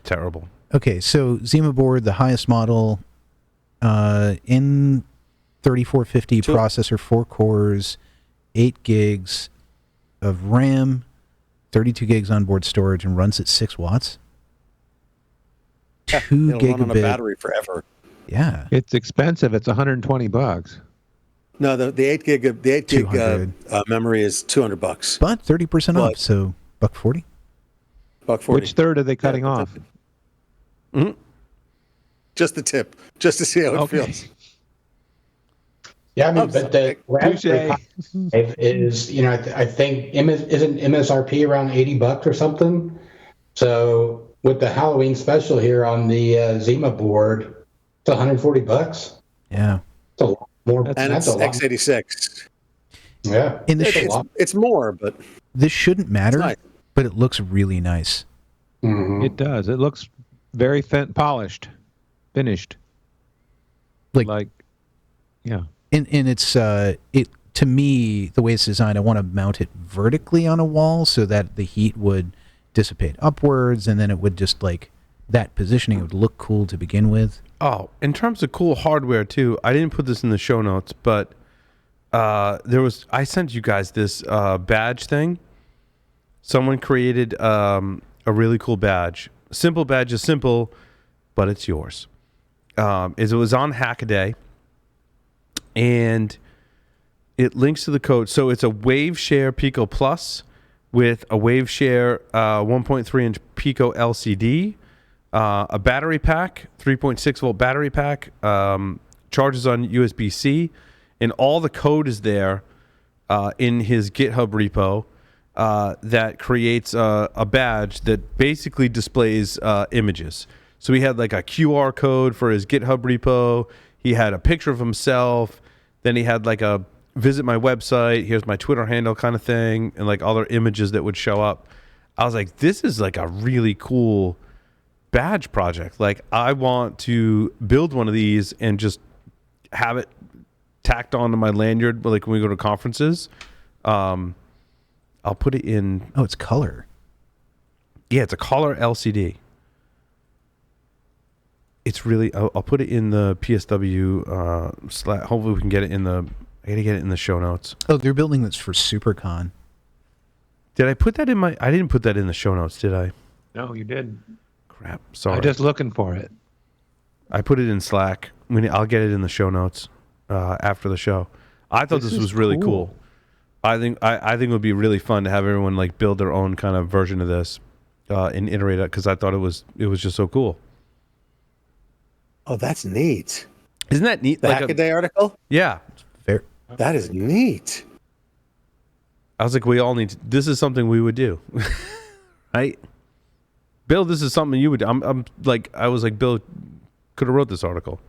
Terrible. Okay, so Zima board, the highest model, in 3450 processor, 4 cores, 8 gigs of RAM, 32 gigs onboard storage, and runs at 6 watts. 2 gigabit. Run on a battery forever. Yeah. It's expensive. It's $120. No, the 8 gig memory is $200, but 30% off. So $140. $140. Which third are they cutting off? Mm-hmm. Just the tip, just to see how it feels. Yeah, I mean, but the is, you know, I think isn't MSRP around $80 or something. So with the Halloween special here on the Zima board, it's $140. Yeah, it's a lot more. And it's x86. Yeah, it's more, but this shouldn't matter. But it looks really nice. Mm-hmm. It does. It looks very polished, finished. Like, yeah. And it's it, to me, the way it's designed, I want to mount it vertically on a wall so that the heat would dissipate upwards, and then it would just, like, that positioning would look cool to begin with. Oh, in terms of cool hardware too, I didn't put this in the show notes, but I sent you guys this badge thing. Someone created a really cool badge. Simple badge is simple, but it's yours. It was on Hackaday, and it links to the code. So it's a WaveShare Pico Plus with a WaveShare 1.3-inch Pico LCD, a battery pack, 3.6-volt battery pack, charges on USB-C, and all the code is there in his GitHub repo. That creates a badge that basically displays images. So he had like a QR code for his GitHub repo. He had a picture of himself. Then he had like a visit my website. Here's my Twitter handle kind of thing. And like other images that would show up. I was like, this is like a really cool badge project. Like I want to build one of these and just have it tacked onto my lanyard. Like when we go to conferences. I'll put it in. Oh, it's color. Yeah, it's a color LCD. It's really. I'll put it in the PSW. Hopefully, we can get it in the. I gotta get it in the show notes. Oh, they're building this for SuperCon. Did I put that in my? I didn't put that in the show notes, did I? No, you did. Crap. Sorry. I'm just looking for it. I put it in Slack. I'll get it in the show notes after the show. I thought this was really cool. I think it would be really fun to have everyone like build their own kind of version of this and iterate it because I thought it was just so cool. Oh, that's neat. Isn't that neat? The Hackaday article? Yeah. Fair. That is neat. I was like, we all need to, this is something we would do. Right? Bill, this is something you would do. I was like, Bill could have wrote this article.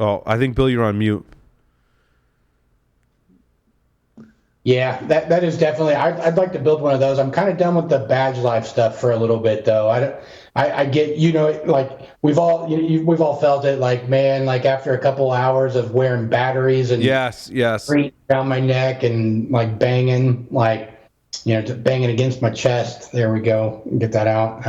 Oh, I think Bill, you're on mute. Yeah, that is definitely. I'd like to build one of those. I'm kind of done with the badge life stuff for a little bit, though. I get, you know, like we've all felt it. Like, man, like after a couple hours of wearing batteries and yes, around my neck and like banging, like, you know, banging against my chest. There we go. Get that out.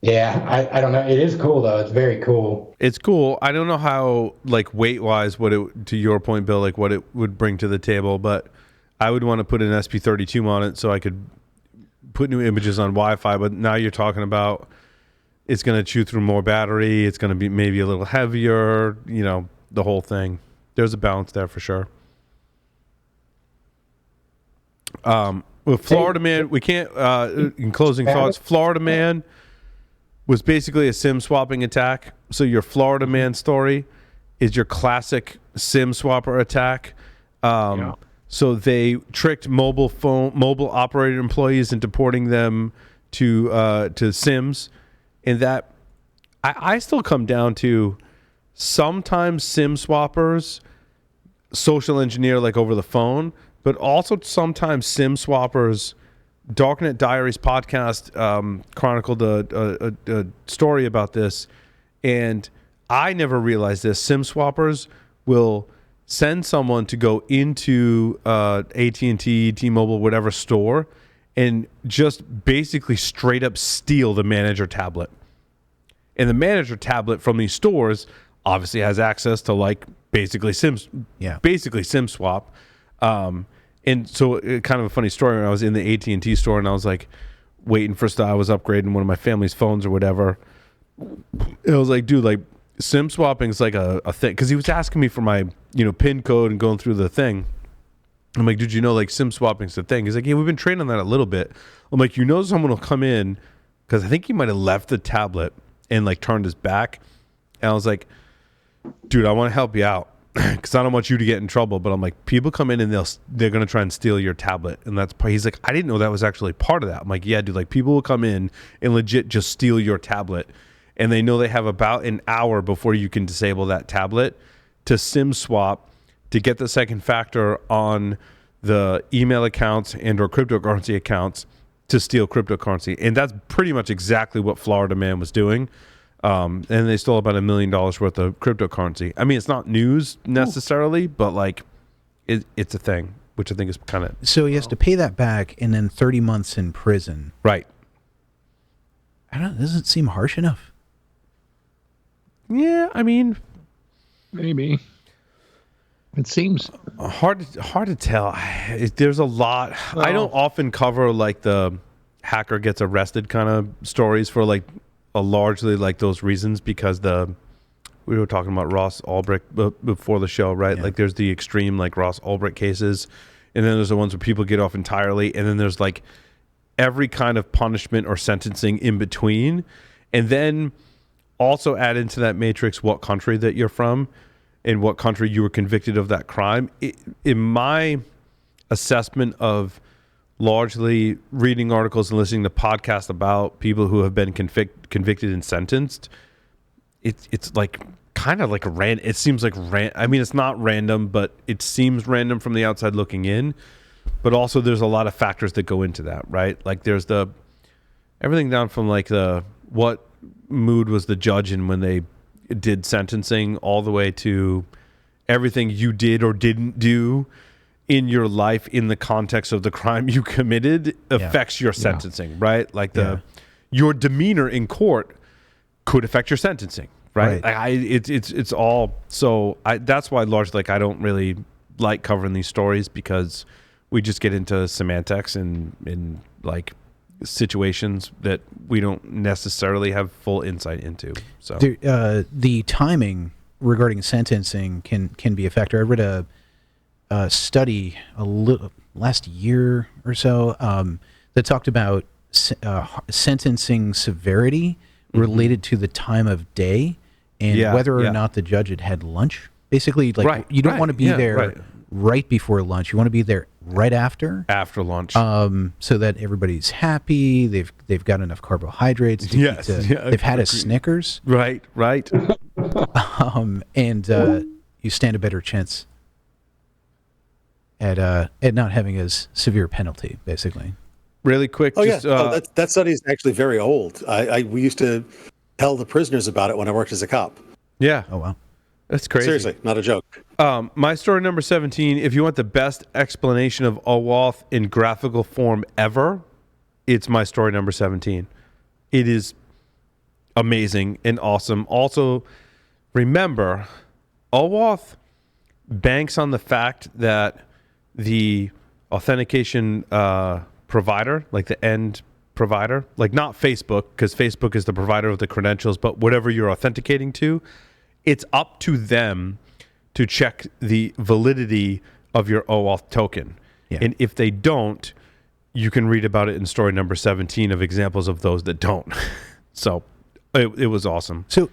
Yeah, I don't know. It is cool though. It's very cool. It's cool. I don't know how, like, weight wise, what it, to your point, Bill, like what it would bring to the table, but I would want to put an SP32 on it so I could put new images on Wi-Fi. But now you're talking about it's going to chew through more battery. It's going to be maybe a little heavier, the whole thing. There's a balance there for sure. With Florida Man, we can't, in closing thoughts, Florida Man was basically a SIM swapping attack. So your Florida Man story is your classic SIM swapper attack. So they tricked mobile operator employees into porting them to SIMs, and that I still come down to sometimes SIM swappers social engineer like over the phone, but also sometimes SIM swappers. Darknet Diaries podcast chronicled a story about this, and I never realized this. SIM swappers will send someone to go into AT&T, T-Mobile, whatever store, and just basically straight up steal the manager tablet. And the manager tablet from these stores obviously has access to like basically SIM swap. And so kind of a funny story, when I was in the AT&T store and I was like waiting for stuff, I was upgrading one of my family's phones or whatever. It was like, dude, like SIM swapping is like a thing. Because he was asking me for my, PIN code and going through the thing. I'm like, dude, like SIM swapping is the thing. He's like, yeah, we've been trained on that a little bit. I'm like, someone will come in, because I think he might have left the tablet and like turned his back. And I was like, dude, I want to help you out, because I don't want you to get in trouble. But I'm like, people come in and they're going to try and steal your tablet. And he's like, I didn't know that was actually part of that. I'm like, yeah, dude, like people will come in and legit just steal your tablet. And they know they have about an hour before you can disable that tablet to SIM swap to get the second factor on the email accounts and or cryptocurrency accounts to steal cryptocurrency. And that's pretty much exactly what Florida Man was doing. And they stole about $1 million worth of cryptocurrency. I mean, it's not news necessarily, but like it's a thing, which I think is kind of... So he has to pay that back and then 30 months in prison. Right. I don't know. Doesn't seem harsh enough. Yeah, I mean... Maybe. It seems hard to tell. There's a lot. I don't often cover like the hacker gets arrested kind of stories for like largely like those reasons, because we were talking about Ross Ulbricht before the show, right? Yeah. Like there's the extreme like Ross Ulbricht cases, and then there's the ones where people get off entirely, and then there's like every kind of punishment or sentencing in between, and then also add into that matrix what country that you're from and what country you were convicted of that crime. In my assessment of largely reading articles and listening to podcasts about people who have been convicted and sentenced, it's like kind of like it seems like I mean, it's not random, but it seems random from the outside looking in. But also there's a lot of factors that go into that, right? Like there's everything down from like what mood was the judge in when they did sentencing, all the way to everything you did or didn't do in your life in the context of the crime you committed affects your sentencing, right? Like your demeanor in court could affect your sentencing, right? Like it's all, so that's why largely like I don't really like covering these stories, because we just get into semantics and like situations that we don't necessarily have full insight into. So the timing regarding sentencing can be a factor. I read a study last year or so that talked about sentencing severity related to the time of day and whether or not the judge had had lunch. Basically, like you don't want to be there right before lunch. You want to be there right after lunch, so that everybody's happy. They've got enough carbohydrates to eat. They've had a Snickers, right, and you stand a better chance at not having as severe penalty, basically. Really quick. That study is actually very old. We used to tell the prisoners about it when I worked as a cop. Yeah. Oh wow. That's crazy. Seriously, not a joke. My story number 17, if you want the best explanation of OAuth in graphical form ever, it's my story number 17. It is amazing and awesome. Also, remember, OAuth banks on the fact that the authentication provider, like the end provider, like not Facebook, because Facebook is the provider of the credentials, but whatever you're authenticating to, it's up to them to check the validity of your OAuth token. Yeah. And if they don't, you can read about it in story number 17 of examples of those that don't. So it was awesome. So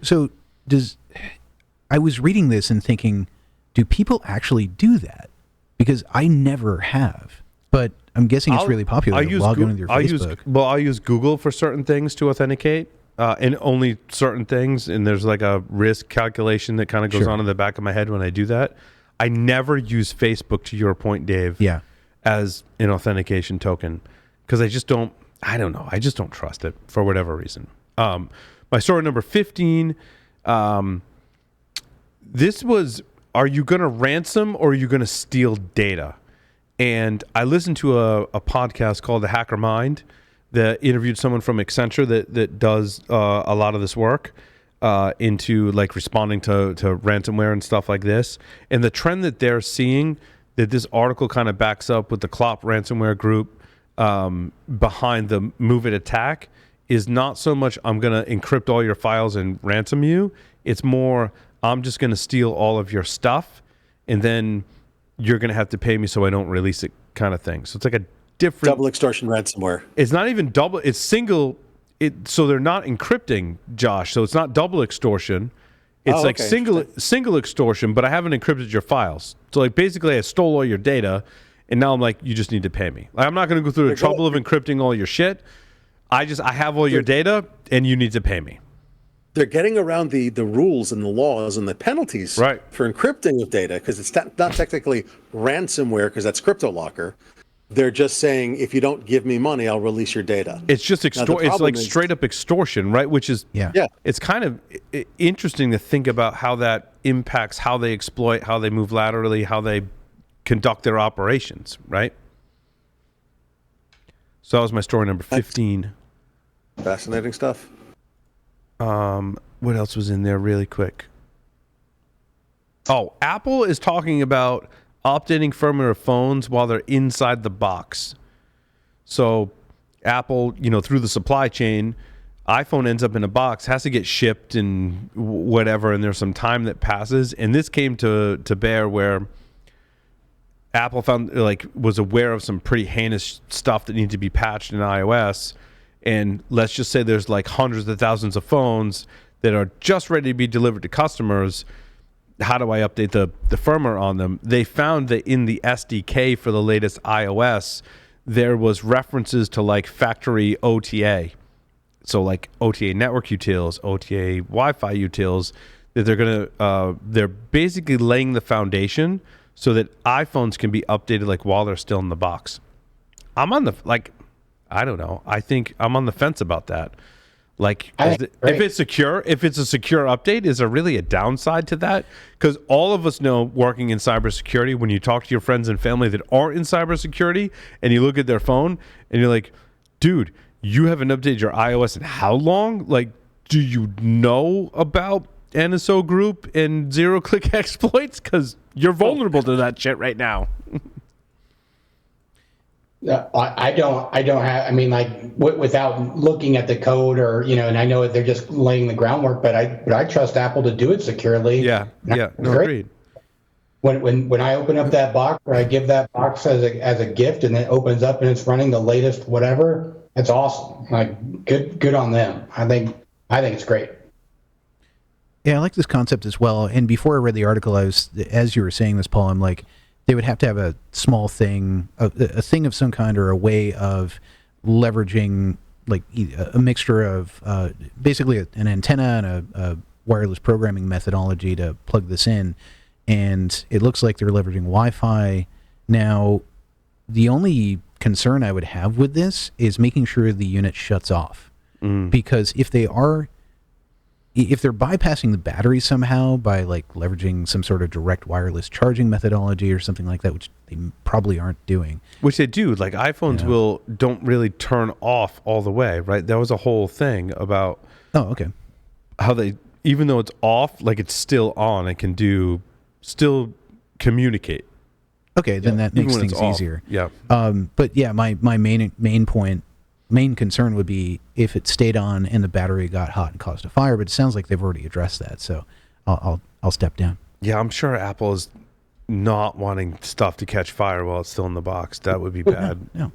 I was reading this and thinking, do people actually do that? Because I never have, but I'm guessing it's really popular to log in with your Facebook. I'll use Google for certain things to authenticate, and only certain things. And there's like a risk calculation that kind of goes on in the back of my head when I do that. I never use Facebook, to your point, Dave, as an authentication token, because I just don't trust it for whatever reason. My story number 15, this was, are you going to ransom or are you going to steal data? And I listened to a podcast called The Hacker Mind that interviewed someone from Accenture that does a lot of this work into like responding to ransomware and stuff like this. And the trend that they're seeing, that this article kind of backs up with the Clop ransomware group behind the Move It attack, is not so much I'm going to encrypt all your files and ransom you. It's more, I'm just going to steal all of your stuff, and then you're going to have to pay me so I don't release it, kind of thing. So it's like a different... Double extortion ransomware. It's not even double, it's single. So they're not encrypting, Josh. So it's not double extortion. It's single extortion, but I haven't encrypted your files. So like basically I stole all your data, and now I'm like, you just need to pay me. Like, I'm not going to go through the trouble of encrypting all your shit. I have all your data, and you need to pay me. They're getting around the rules and the laws and the penalties for encrypting of data, because it's not technically ransomware, because that's CryptoLocker. They're just saying, if you don't give me money, I'll release your data. It's just it's like straight up extortion, right? Which is it's kind of interesting to think about how that impacts how they exploit, how they move laterally, how they conduct their operations, right? So that was my story number 15. Fascinating stuff. What else was in there really quick? Oh, Apple is talking about updating firmware of phones while they're inside the box. So Apple, through the supply chain, iPhone ends up in a box, has to get shipped and whatever, and there's some time that passes. And this came to bear where Apple was aware of some pretty heinous stuff that needed to be patched in iOS. And let's just say there's like hundreds of thousands of phones that are just ready to be delivered to customers. How do I update the firmware on them? They found that in the SDK for the latest iOS, there was references to like factory OTA. So like OTA network utils, OTA Wi-Fi utils, that they're basically laying the foundation so that iPhones can be updated like while they're still in the box. I don't know. I think I'm on the fence about that. Like, if it's secure, if it's a secure update, is there really a downside to that? Because all of us know, working in cybersecurity, when you talk to your friends and family that aren't in cybersecurity, and you look at their phone, and you're like, dude, you haven't updated your iOS in how long? Like, do you know about NSO Group and zero-click exploits? Because you're vulnerable to that shit right now. I don't have, I mean, like without looking at the code or, and I know they're just laying the groundwork, but I trust Apple to do it securely. Yeah. Agreed. When I open up that box, or I give that box as a gift, and it opens up and it's running the latest whatever, it's awesome. Like good on them. I think it's great. Yeah, I like this concept as well. And before I read the article, as you were saying this, Paul, I'm like, they would have to have a small thing, a thing of some kind, or a way of leveraging like a mixture of basically an antenna and a wireless programming methodology to plug this in. And it looks like they're leveraging Wi-Fi. Now, the only concern I would have with this is making sure the unit shuts off. Because if they're bypassing the battery somehow by like leveraging some sort of direct wireless charging methodology or something like that, which they probably aren't doing. Which they do. Like iPhones don't really turn off all the way, right? That was a whole thing about how they, even though it's off, like it's still on, it can still communicate. Okay, then that makes things easier. Yeah. But yeah, my main point main concern would be if it stayed on and the battery got hot and caused a fire. But it sounds like they've already addressed that, so I'll step down. Yeah, I'm sure Apple is not wanting stuff to catch fire while it's still in the box. That would be bad. No.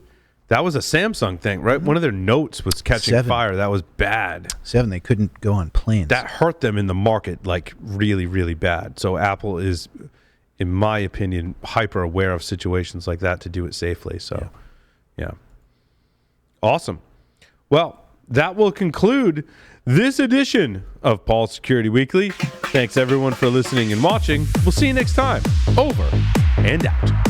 That was a Samsung thing, right? One of their notes was catching 7. fire. That was bad. 7, they couldn't go on planes. That hurt them in the market, like really, really bad. So Apple is, in my opinion, hyper aware of situations like that to do it safely. So, yeah. Awesome. Well, that will conclude this edition of Paul's Security Weekly. Thanks, everyone, for listening and watching. We'll see you next time. Over and out.